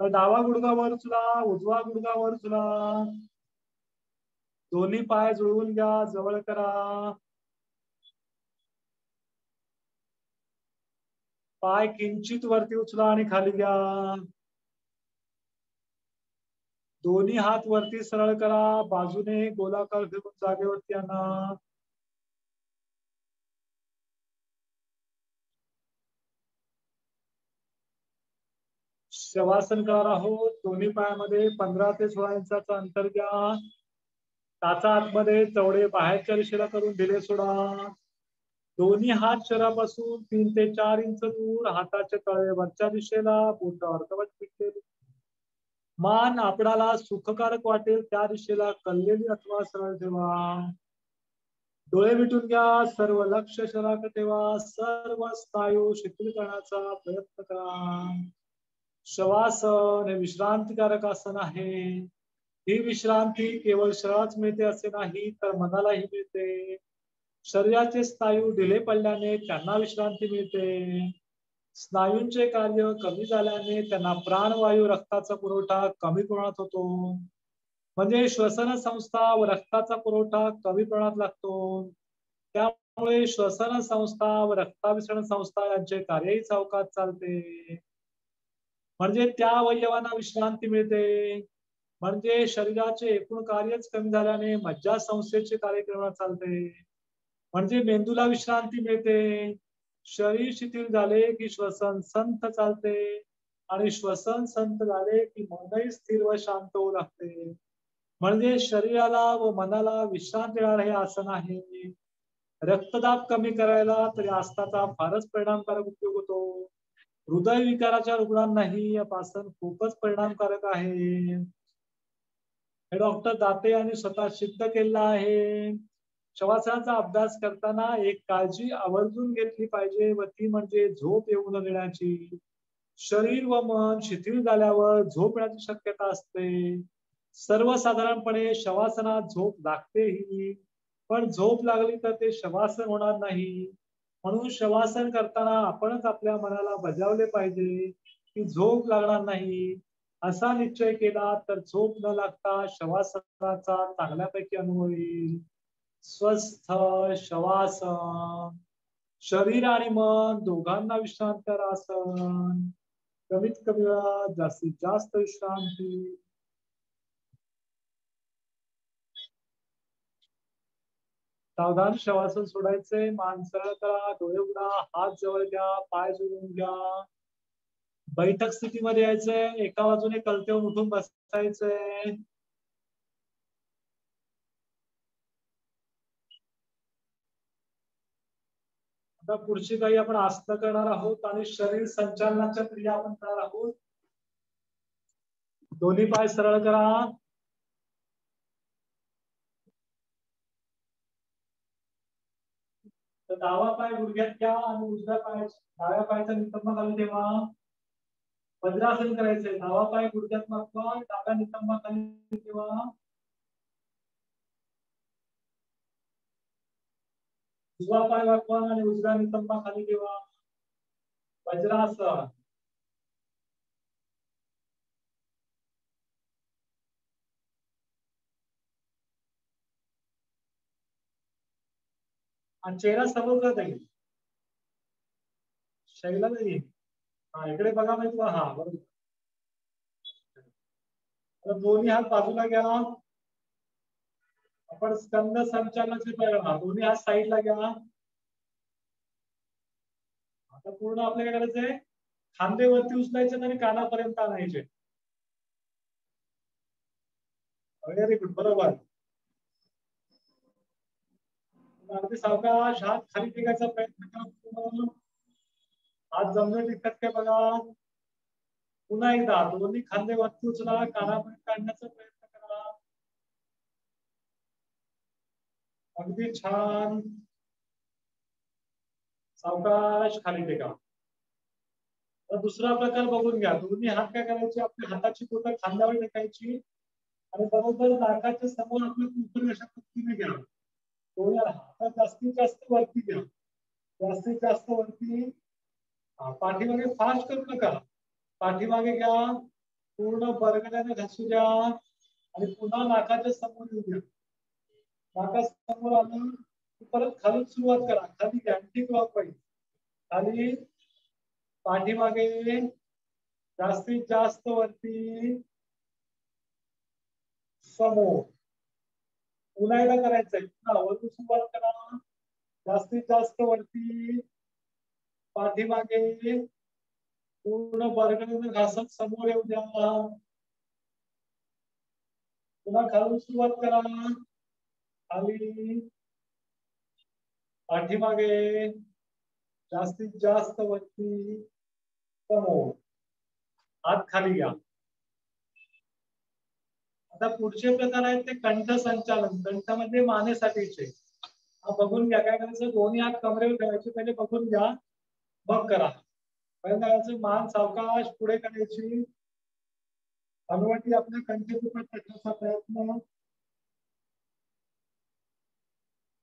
Speaker 1: तर डावा गुडघा वर उचला, उजवा गुडघा वर उचला. दोन्ही पाय जुळवून घ्या, जवळ करा. पाय किंचित वरती उचला आणि खाली घ्या. दोन्ही हात वरती सरळ करा, बाजूने गोलाकार फिरून जागेवरती आणा. शवासन करणार आहोत. दोन्ही पायामध्ये 15 ते 16 इंचाचं अंतर घ्या. टाचा आतमध्ये, चवडे बाहेरच्या दिशेला करून ढिले सोडा. दोन्ही हात शरीरापासून 3 ते 4 इंच दूर. हाताचे तळे वरच्या दिशेला, बोट अर्धवट पिटलेली. मान आपणाला सुखकारक वाटेल त्या दिशेला कललेली अथवा सरळ ठेवा. डोळे मिटून घ्या. सर्व लक्ष शरीराकडे ठेवा. सर्व स्नायू शिथिल करण्याचा प्रयत्न करा. शवासन हे विश्रांतीकारक आसन आहे. ही विश्रांती केवळ शरीराच मिळते असे नाही, तर मनालाही मिळते. शरीराचे स्नायू ढिले पडल्याने त्यांना विश्रांती मिळते. स्नायूंचे कार्य कमी झाल्याने त्यांना प्राणवायू रक्ताचा पुरवठा कमी प्रमाणात होतो. म्हणजे श्वसन संस्था व रक्ताचा पुरवठा कमी प्रमाणात लागतो. त्यामुळे श्वसन संस्था व रक्ताभिसरण संस्था यांचे कार्यही चौकात चालते. म्हणजे त्या अवयवांना विश्रांती मिळते. म्हणजे शरीराचे एकूण कार्यच कमी झाल्याने मज्जा संस्थेचे कार्य करणं चालते. म्हणजे मेंदूला विश्रांती मिळते. शरीर शिथिल झाले की श्वसन संथ चालते आणि श्वसन संथ झाले की मनही स्थिर व शांत होऊ लागते. म्हणजे शरीराला व मनाला विश्रांती देणारे हे आसन आहे. रक्तदाब कमी करायला तर या आसनाचा फारच परिणामकारक उपयोग होतो. हृदय विकाराच्या रुग्णांनाही हे आसन खूपच परिणामकारक आहे. हे डॉक्टर दाते यांनी स्वतः सिद्ध केलेला आहे. श्वासाचा अभ्यास करताना एक काळजी आवर्जून घेतली पाहिजे व ती म्हणजे झोप येऊ न देण्याची. शरीर व मन शिथिल झाल्यावर झोप येण्याची शक्यता असते. सर्वसाधारणपणे शवासनात झोप लागतेही, पण झोप लागली तर ते शवासन होणार नाही. म्हणून शवासन करताना आपणच आपल्या मनाला बजावले पाहिजे की झोप लागणार नाही. असा निश्चय केला तर झोप न लागता शवासनाचा चांगल्यापैकी अनुभव येईल. स्वस्थ शवासन. शरीर आणि मन दोघांना विश्रांत आसन. कमीत कमी वेळात जास्तीत जास्त विश्रांती. सावधान शवासन सोडायचंय. मान सरळ करा, डोळे उघडा, हात जवळ घ्या, पाय जोडून घ्या. बैठक स्थितीमध्ये यायचंय. एका बाजूने कलतेवर उठून बसायचंय. आता पुढची काही आपण आसनं करणार आहोत आणि शरीर संचालनाच्या क्रिया आपण करणार आहोत. दोन्ही पाय सरळ करा. तर डावा पाय गुडघ्यात घ्या आणि डाव्या पायाचा नितंब खाली ठेवा. वज्रासन करायचंय. डावा पाय गुडघ्यात मागवा, डाव्या नितंबा खाली ठेवा. उजवा पाय वाकवा आणि उजव्या नितंबा खाली ठेवा. वज्रासन. आणि चेहरा समोर करता येईल. शैला नाही. हा इकडे बघा माहिती. हा बरोबर. तर दोन्ही हात बाजूला घ्या. आपण स्कंद संचालनाचे प्रकार दोन्ही हात साईडला घ्या. आता पूर्ण आपल्याला काय करायचंय, खांदे वरती उचलायचे आणि कानापर्यंत आणायचे. व्हेरी गुड, बरोबर. अगदी सावकाश हात खाली टेकायचा प्रयत्न करा. हात जमणे टिकतात काय बघा. पुन्हा एकदा दोन्ही खांदे वरती उचला, कानापर्यंत काढण्याचा प्रयत्न करा. अगदी छान. सावकाश खाली टेका. तर दुसरा प्रकार बघून घ्या. दोन्ही हात काय करायचे, आपल्या हाताची बोटं खांद्यावर टेकायची आणि बरोबर नाकाच्या समोर आपल्या कुंकू अशा पद्धतीने घ्या. दोन्ही हात जास्तीत जास्त वरती घ्या. जास्तीत जास्त वरती. पाठीमागे फास्ट करू नका. पाठीमागे घ्या. पूर्ण बरगड्याने घासू द्या आणि पुन्हा नाकाच्या समोर येऊ द्या. नाकासमोर आलं परत खाली सुरुवात करा. खाली अँटी क्लॉकवाईज खाली, पाठीमागे, जास्तीत जास्त वरती, समोर. पुन्हा एकदा करायचंय. वरती सुरुवात करा. जास्तीत जास्त वरती, पाठीमागे, पूर्ण बरगड्याने घासत समोर येऊ द्या. पुन्हा खालून सुरुवात करा. खाली, पाठीमागे, जास्तीत जास्त वरती, समोर. हात खाली घ्या. आता पुढचे प्रकार आहेत ते कंठ संचालन. कंठामध्ये मानेसाठीचे. बघून घ्या. काय करायचं, दोन्ही हात कमरेवर ठेवायचे. पहिले बघून घ्या, मग करा. पहिल्यांदा करायचं, मान सावकाश पुढे करायची. हनुवटी आपल्या कंठेसोबत टाकण्याचा प्रयत्न.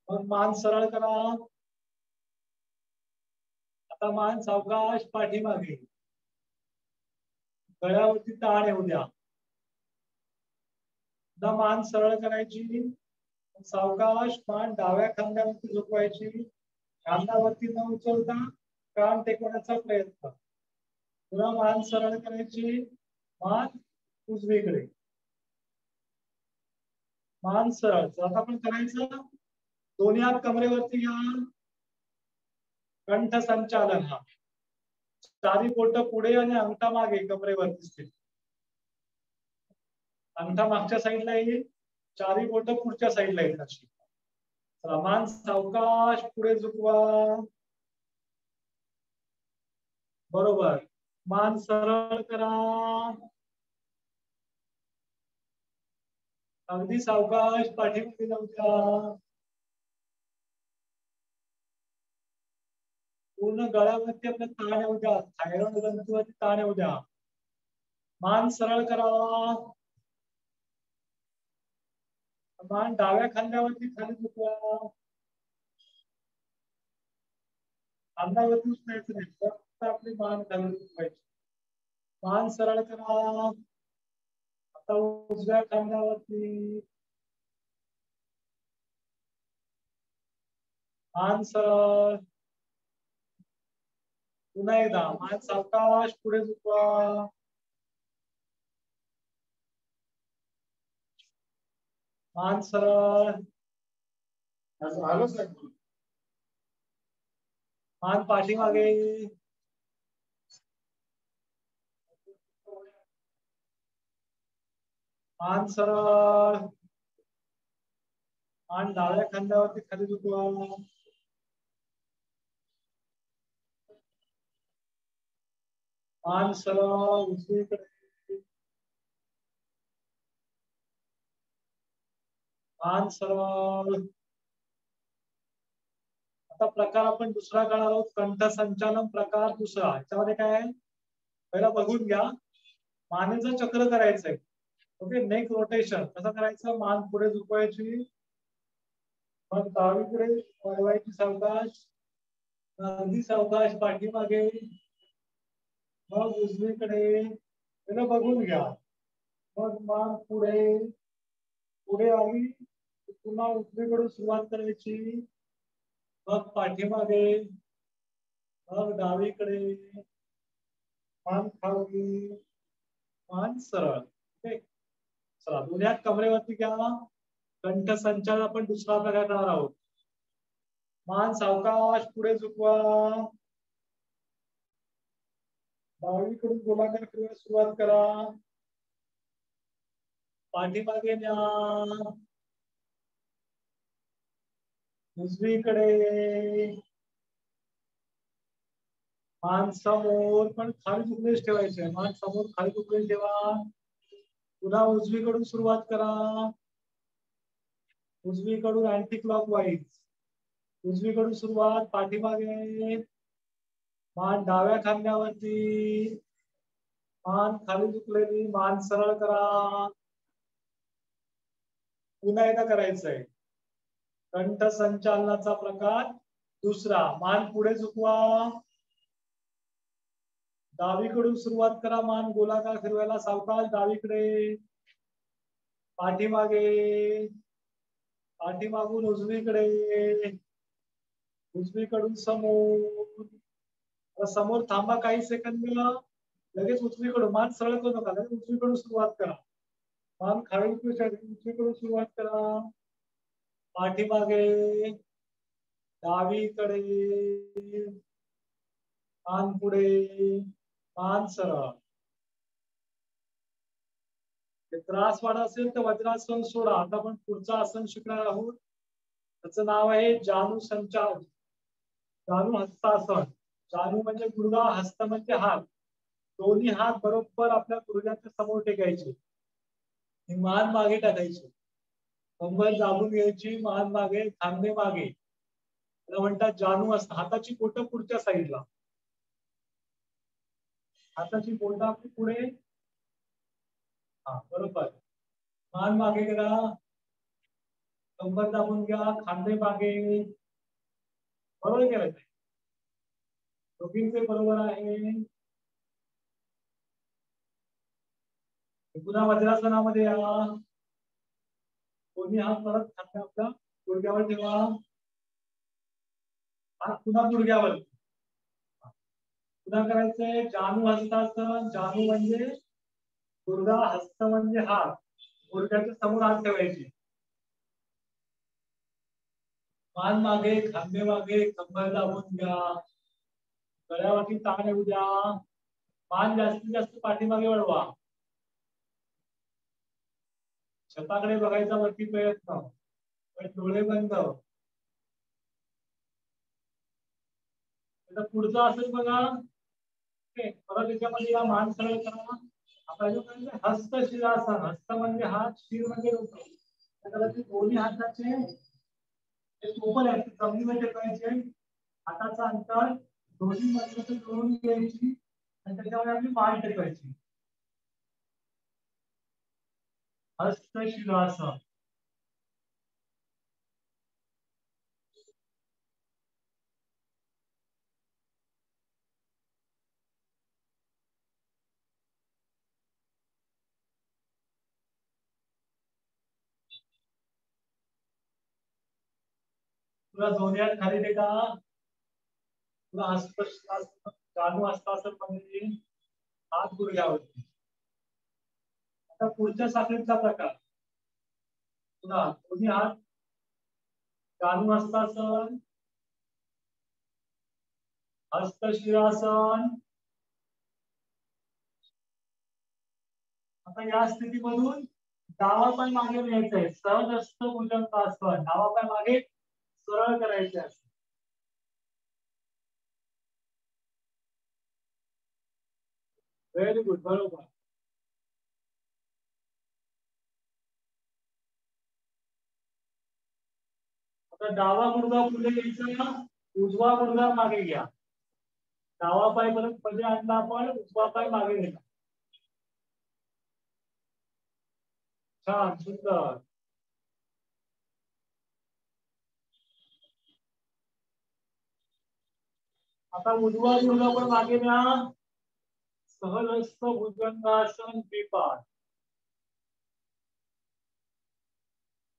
Speaker 1: मग मान सरळ करा. आता मान सावकाश पाठीमागे. गळ्यावरती ताण येऊ द्या. मान सरळ करायची. सावकाश मान डाव्या खांद्यावरती झोपवायची. खांद्यावरती न उचलता कान टेकवण्याचा प्रयत्न. पुन्हा मान सरळ करायची. मान उजवीकडे. मान सरळ. आता आपण करायचं, दोन्ही हात कमरेवरती घ्या. कंठ संचालन. हा चारी बोट पुढे आणि अंगठा मागे कमरेवरती स्थित. अंगठा मागच्या साईडला येईल, चारी बोट पुढच्या साईडला येईल. अशी मान सावकाश पुढे झुकवा. बरोबर. मान सरळ करा. अगदी सावकाश पाठीमागे जाऊ द्या. पूर्ण गळ्यावरती आपल्या ताण येऊ द्या. थायरॉइड ग्रंथीवरती ताण येऊ द्या. मान सरळ करा. मान डाव्या खांद्यावरती खाली झुकवा. खांद्यावरती उचलायचं नाही, फक्त आपली मान खाली झुकवायची. मान सरळ करा. आता उजव्या खांद्यावरती. मान सरळ. पुन्हा एकदा मान सावकाश पुढे झुकवा. मान सरळ. मान पाठीमागे. मान सरळ. मान डाव्या खांद्यावरती खाली झुकवा. मान सरळ उजवीकडे. मान सरळ. आता प्रकार आपण दुसरा करणार आहोत, कंठ संचालन प्रकार दुसरा. याच्यामध्ये काय आहे, पहिला बघून घ्या. मानेचं चक्र करायचंय. ओके, नेक रोटेशन कसं करायचं, मान पुढे झुकवायची, मग डावीकडे वळवायची सावकाश, अगदी सावकाश पाठीमागे, मग उजवीकडे. पहिलं बघून घ्या. मग मान पुढे पुढे आली, पुन्हा उजवीकडून सुरुवात करायची, मग पाठीमागे, मग डावीकडे, मान खाली, मान सरळ. चला दोन्ही हात कमरेवरती घ्या. कंठसंचालन आपण दुसरा प्रकार करणार आहोत. मान सावकाश पुढे झुकवा. डावीकडून गोलाकार फिरवायला सुरुवात करा. पाठीमागे न्या. उजवीकडे. मान समोर पण खाली झुकलेच ठेवायचे. मान समोर खाली झुकलेच ठेवा. पुन्हा उजवीकडून सुरुवात करा. उजवीकडून अँटी क्लॉकवाईज. उजवीकडून सुरुवात. पाठीमागे. मान डाव्या खांद्यावरती. मान खाली झुकलेली. मान सरळ करा. पुन्हा एकदा करायचंय. कंठ संचालनाचा प्रकार दुसरा. मान पुढे झुकवा. डावीकडून सुरुवात करा. मान गोलाकार फिरवायला सावकाश डावीकडे. पाठीमागे. पाठीमागून उजवीकडे. उजवीकडून समोर. समोर थांबा काही सेकंद. लगेच उजवीकडून मान सरळ करू नका. लगेच उजवीकडून सुरुवात करा. मान खाली उजवीकडून सुरुवात करा. पाठीमागे. डावीकडे. मान पुढे. मान सरळ. त्रास वाढ असेल तर वज्रासन सोडा. आता आपण पुढचं आसन शिकणार आहोत. त्याचं नाव आहे जानु संचालन. जानु हस्तासन. जानु म्हणजे गुडघा, हस्त म्हणजे हात. दोन्ही हात बरोबर आपल्या गुडघ्याच्या समोर टेकायचे. मान मागे टाकायची. कंबर दाबून घ्यायची. मान मागे, खांदे मागे. त्याला म्हणतात जानु हस्त. हाताची बोटं पुढच्या साईडला. हाताची बोटं आपली पुढे. हा बरोबर. मान मागे करा. कंबर दाबून घ्या. खांदे मागे. बरोबर करायचं. दोघींचे बरोबर आहे. पुन्हा वज्रासनामध्ये या. दोन्ही हात परत आपल्या गुडघ्यावर ठेवा. हात पुन्हा गुडघ्यावर. पुन्हा करायचंय जानु हस्तासन. जानु म्हणजे गुडघा, हस्त म्हणजे हात. गुडघ्याच्या समोर हात ठेवायचे. मान मागे, खांदे मागे, कंबर दाबून घ्या. गळ्यावरती ताण येऊ द्या. मान जास्तीत जास्त पाठीमागे वळवा. छताकडे बघायचा वरती प्रयत्न. पण डोळे बंद. पुढचं असेल बघा. परत त्याच्यामध्ये या मान सरळ करा. हस्त शिरासन. हस्त म्हणजे हात, शिर म्हणजे डोकं. दोन्ही हाताचे जमिनीवर ठेवायचे. हाताचा अंतर दोन्ही मजबूत जोडून घ्यायची आणि त्याच्यावर आपली मान टेकवायची. हस्त शिरासन. तुला दोन्ही हात खाली टेका. तुला हस्त शिरासन. जानु हस्तासन म्हणजे हात गुडघ्यावरती. आता पुढच्या साखळीचा प्रकार. पुन्हा दोन्ही हात. जानु हस्तासन. हस्त शिरासन. आता या स्थितीमधून डावा पाय मागे न्यायचा आहे. सहज असतं भुजंगासन. डावा पाय मागे सरळ करायचे असते. Very good. बरोबर. आता डावा गुडघा पुढे घ्यायचा. उजवा गुडघा मागे घ्या. डावा पाय परत मध्ये आणला आपण. उजवा पाय मागे घेतला. छान. सुंदर. आता उजवा गुडघा पण मागे न्या. सहज भुजंगासन द्विपाद.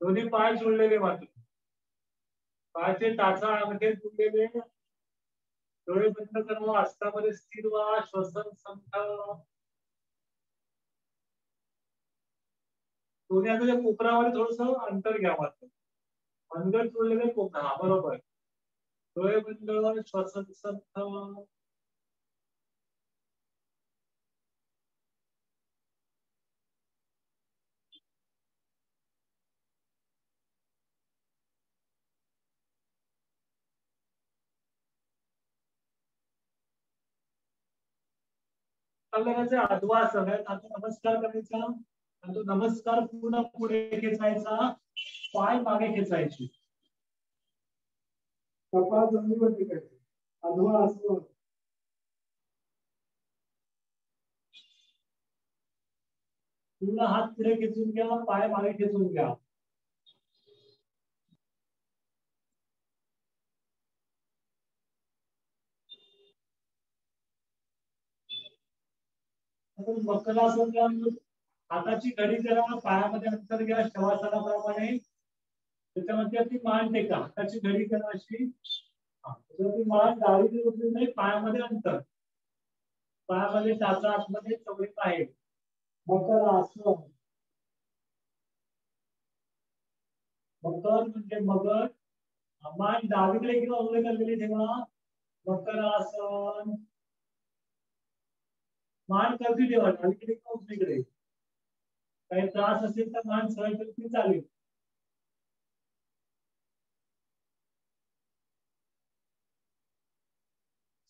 Speaker 1: दोन्ही पाय जोडलेले मात्र. पायाचे टाचा मध्ये जोडलेले. डोळे बंद करा. हस्तामध्ये स्थिर व्हा. श्वसन संथ. दोन्ही हाताच्या कोपरामध्ये थोडस अंतर घ्यावं. मनगट जोडलेले कोपरा, बरोबर. डोळे बंद, श्वासाचा आडवा सगळ्यात आता नमस्कार करायचा. तो नमस्कार पूर्ण पुढे खेचायचा, पाय मागे खेचायचे, कपाळ जमिनीवर टेकायचे, आडवा असं. पूर्ण हात पुढे खेचून घ्या, पाय मागे खेचून घ्या. मकरासन, हाताची घडी करा, पायामध्ये अंतर घ्या शवासनाप्रमाणे. त्याच्यामध्ये ती मान टेका, हाताची घडी करा अशी. ती मान डावीकडे उचलून नाही, पायामध्ये अंतर, पायामध्ये टाचा आतमध्ये, चवळी बाहेर. मकरासन. मकर म्हणजे मगर, मान डावीकडे किंवा उजवीकडे केलेली ठेवा. मकरासन. मान कधी ठेवा, डावीकडे किंवा उजवीकडे. काही त्रास असेल तर मान सरळ केली चालेल.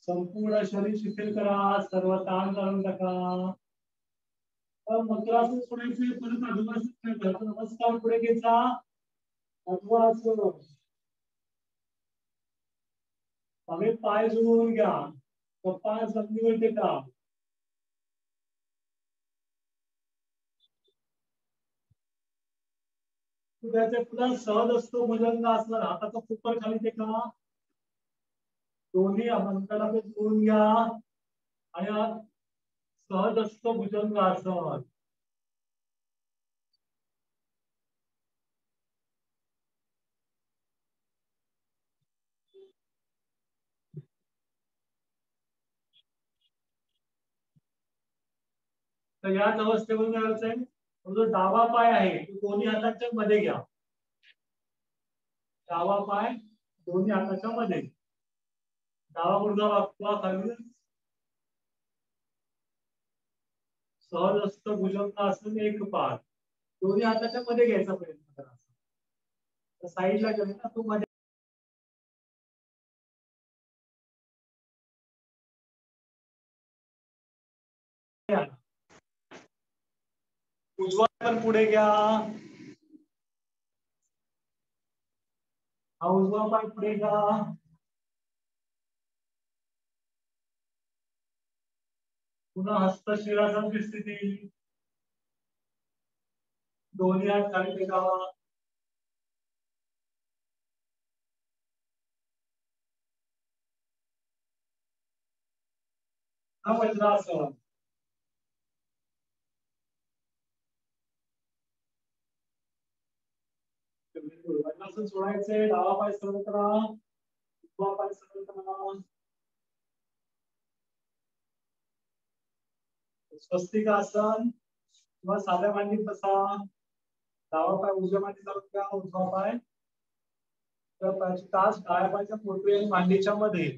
Speaker 1: संपूर्ण शरीर शिथिल करा, सर्व ताण काढून टाका. मकरासन सोडायचे, परत आडवासन करायचं. नमस्कार पुढे घ्यायचा, आडवासन. हवे पाय जोडून घ्या, कपाळ जमिनीवर टेका. पुन्हा सहज असतो भुजंग आसन, हाताचा कुपर खाली टेका, दोन्ही मंतराला जोडून घ्या आणि सहज असतो भुजंग आसन. तर याच अवस्थेवर करायचंय. जो डावा पाय आहे तो दोन्ही हाताच्या मध्ये घ्या, डावा पाय दोन्ही हाताच्या मध्ये, डावा गुडघा वाकवा खाली. सहज असतं भुजंग आसन, एक पाय दोन्ही हाताच्या मध्ये घ्यायचा प्रयत्न करा. साईडला गेला ना तो मध्ये. उजवा पण पुढे घ्या, हा उजवा पाय पुढे घ्या. पुन्हा हस्त शिरासन स्थिती, दोन्ही हात खाली टेकावा. हा वज्रासन. वज्रासन सोडायचे, डावा पाय सरळ करा, उजवा पाय सरळ करा. स्वस्तिकासन किंवा साध्या मांडीत बसा. डावा पाय उजव्या मांडीत चालत घ्या, उजवा पाय तर पायाची तास डाव्या पायाच्या पोटरी आणि मांडीच्या मध्ये.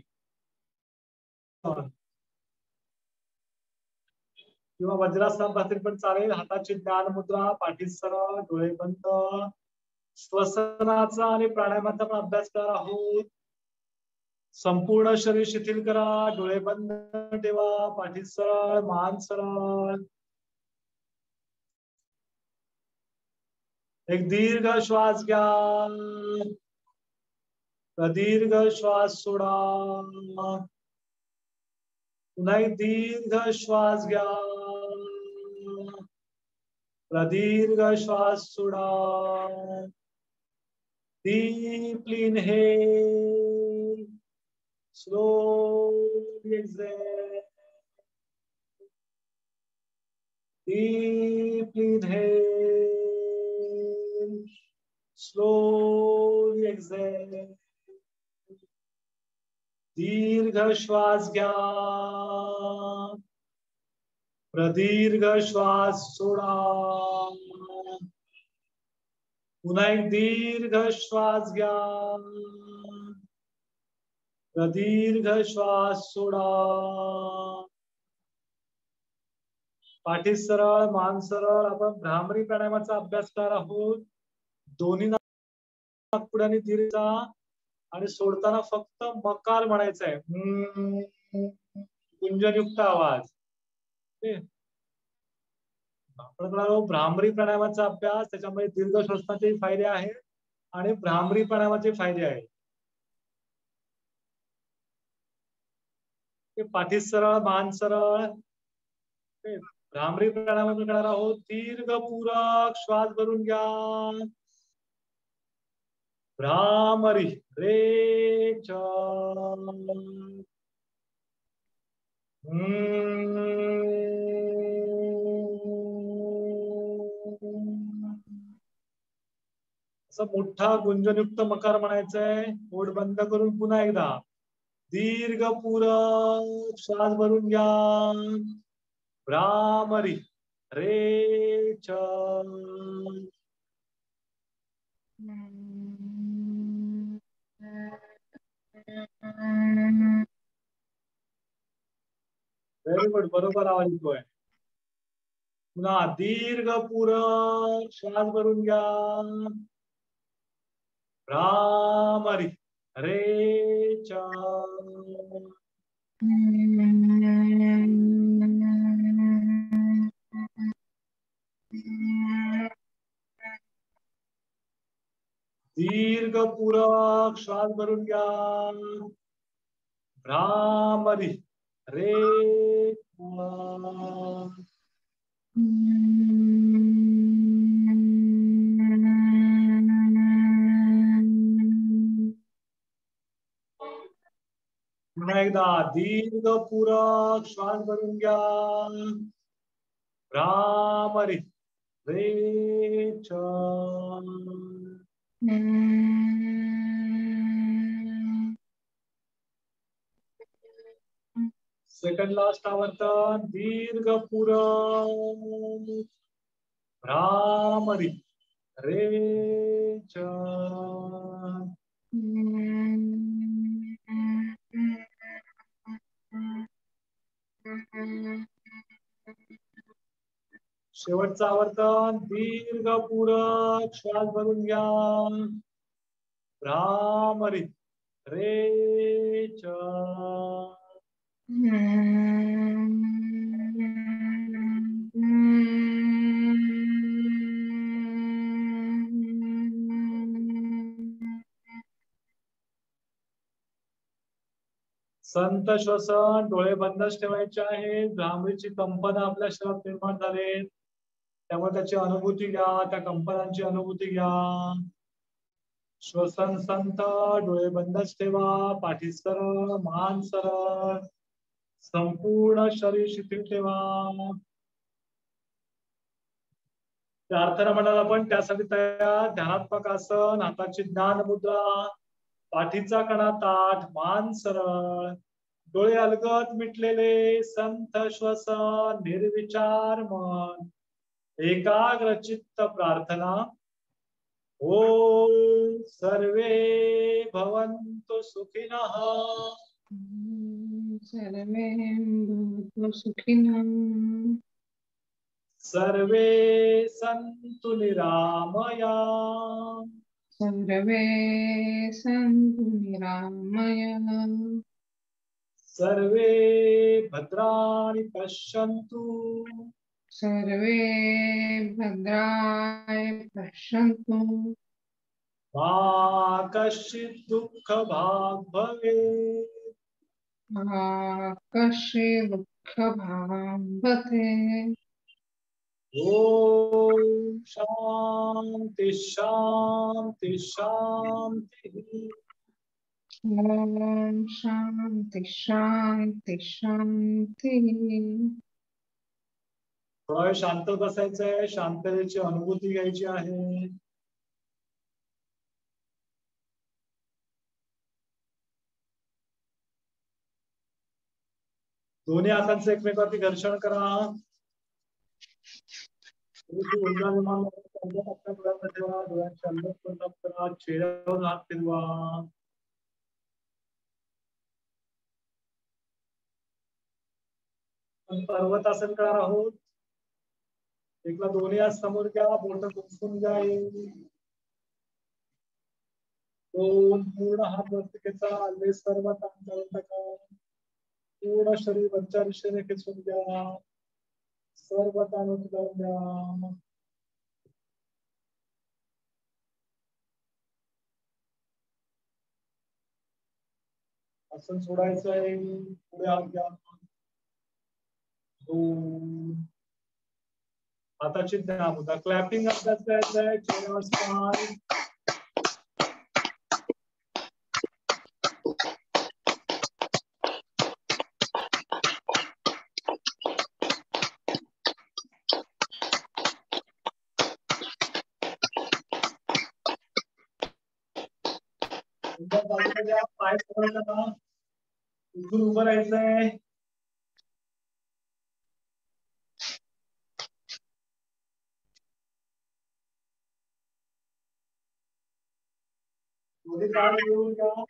Speaker 1: किंवा वज्रासन असेल पण चालेल. हाताची ज्ञान मुद्रा, पाठी सरळ, डोळे बंद. श्वसनाचा आणि प्राणायामाचा पण अभ्यास करणार आहोत. संपूर्ण शरीर शिथिल करा, डोळे बंद ठेवा, पाठी सरळ, मान सरळ. एक दीर्घ श्वास घ्या, प्रदीर्घ श्वास सोडा. पुन्हा एक दीर्घ श्वास घ्या, प्रदीर्घ श्वास सोडा. Deeply inhale, slowly exhale. Deeply inhale, slowly exhale. दीर्घ श्वास घ्या, प्रदीर्घ श्वास सोडा. पुन्हा एक दीर्घ श्वास घ्या, प्रदीर्घ श्वास सोडा. पाठी सरळ, मान सरळ. आपण भ्रामरी प्राणायामाचा अभ्यास करणार आहोत. दोन्ही नाकपुड्यांनी दीर्घ आणि सोडताना फक्त मकार म्हणायचा आहे. गुंजनयुक्त आवाज. आपण करणार आहोत भ्रामरी प्राणायामाचा अभ्यास. त्याच्यामध्ये दीर्घ श्वसनाचे फायदे आहेत आणि भ्रामरी प्राणायामाचे फायदे आहेत. पाठी सरळ, मान सरळ. भ्रामरी प्राणायाम करणार आहोत. दीर्घ पूरक श्वास भरून घ्या. भ्रामरी रेच. असं मोठा गुंजनयुक्त मकार म्हणायचा आहे. पोट बंद करून पुन्हा एकदा दीर्घ पूरक श्वास भरून घ्या. भ्रामरी रेच. व्हेरी गुड, बरोबर आवाज येतोय. पुन्हा दीर्घ पूरक श्वास भरून घ्या. भ्रामरी रेच. दीर्घ पूरक श्वास भरून घ्या. भ्रामरी रेच. पुन्हा एकदा दीर्घ पूरक श्वास भरून घ्या. भ्रामरी रेच. सेकंड लास्ट आवर्तन. दीर्घ पूरक. भ्रामरी रेच. शेवटचं आवर्तन. दीर्घ पूरक श्वास भरून घ्या. भ्रामरी रेच. संत श्वसन. डोळे बंदच ठेवायचे आहेत. भ्रामरीची कंपन आपल्या शरीरात निर्माण झाले, त्यामुळे त्याची अनुभूती घ्या. त्या कंपनांची अनुभूती घ्या. श्वसन संत. डोळे बंदच ठेवा. पाठी सरळ, मान सरळ. संपूर्ण शरीर शिथिल ठेवा. प्रार्थना म्हणाल आपण, त्यासाठी तयार. ध्यानात्मक आसन, हाताची ज्ञान मुद्रा, पाठीचा कणा ताठ, मान सरळ, डोळे अलगद मिटलेले. संत श्वसन, निर्विचार मन, एकाग्र चित्त प्रार्थना. ओम सर्वे भवन्तु सुखिनः.
Speaker 2: सर्वे भवन्तु सुखिनः.
Speaker 1: सर्वे सन्तु निरामयाः.
Speaker 2: सर्वे सन्तु निरामयाः.
Speaker 1: सर्वे भद्राणि पश्यन्तु.
Speaker 2: सर्वे भद्राणि पश्यन्तु.
Speaker 1: मा कश्चित् दुःखभाग् भवेत्.
Speaker 2: मा कश्चित् दुःखभाग् भवेत्.
Speaker 1: ओम शांति शांति शांति.
Speaker 2: ओम शांति शांति शांति.
Speaker 1: थोडा वेळ शांत बसायचंय. शांततेची अनुभूती घ्यायची आहे. दोन्ही हातांचं एकमेकावरती घर्षण करा. डोळ्यांच्या अंदर प्रताप करा, चेहऱ्यावर हात फिरवा. पर्वतासन करणार आहोत. एकला दोन्ही हात समोर घ्या, बोट घुसून घ्या. दोन पूर्ण हात वरती खेचा, सर्व ताण जाऊन टाका. पूर्ण शरीर वरच्या दिशेने खेचून द्या, सर्व ताण उचलून द्या. आसन सोडायचं आहे. पुढे हात घ्या. हाताची ज्ञान होता. क्लॅपिंग अभ्यास करायचा आहे. चेहऱ्यावर स्माइल. पाय पकडा, उठून उभं राहायचंय. दोन्ही कान घेऊन घ्या.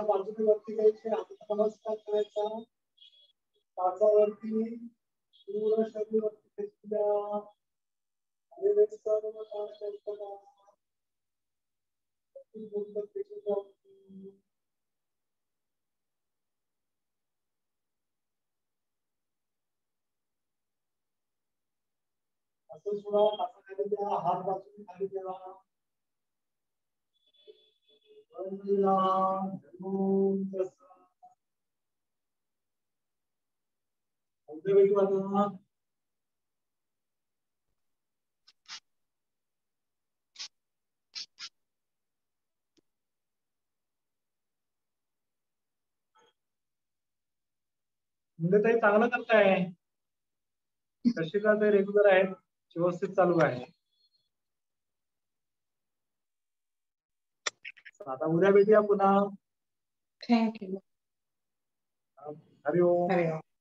Speaker 1: बाजूने वरती घ्यायचे, हाताचा नमस्कार करायचा. टाचावरती पूर्ण शरीर वरती खेचून द्या. असं सोडा. खाली द्या, हात बाजूने खाली द्या. म्हणजे ताई चांगलं करताय. कशी करताय? रेग्युलर आहे, व्यवस्थित चालू आहे. आता उद्या भेटूया पुन्हा.
Speaker 2: थँक्यू.
Speaker 1: हरिओम.
Speaker 2: हरिओम.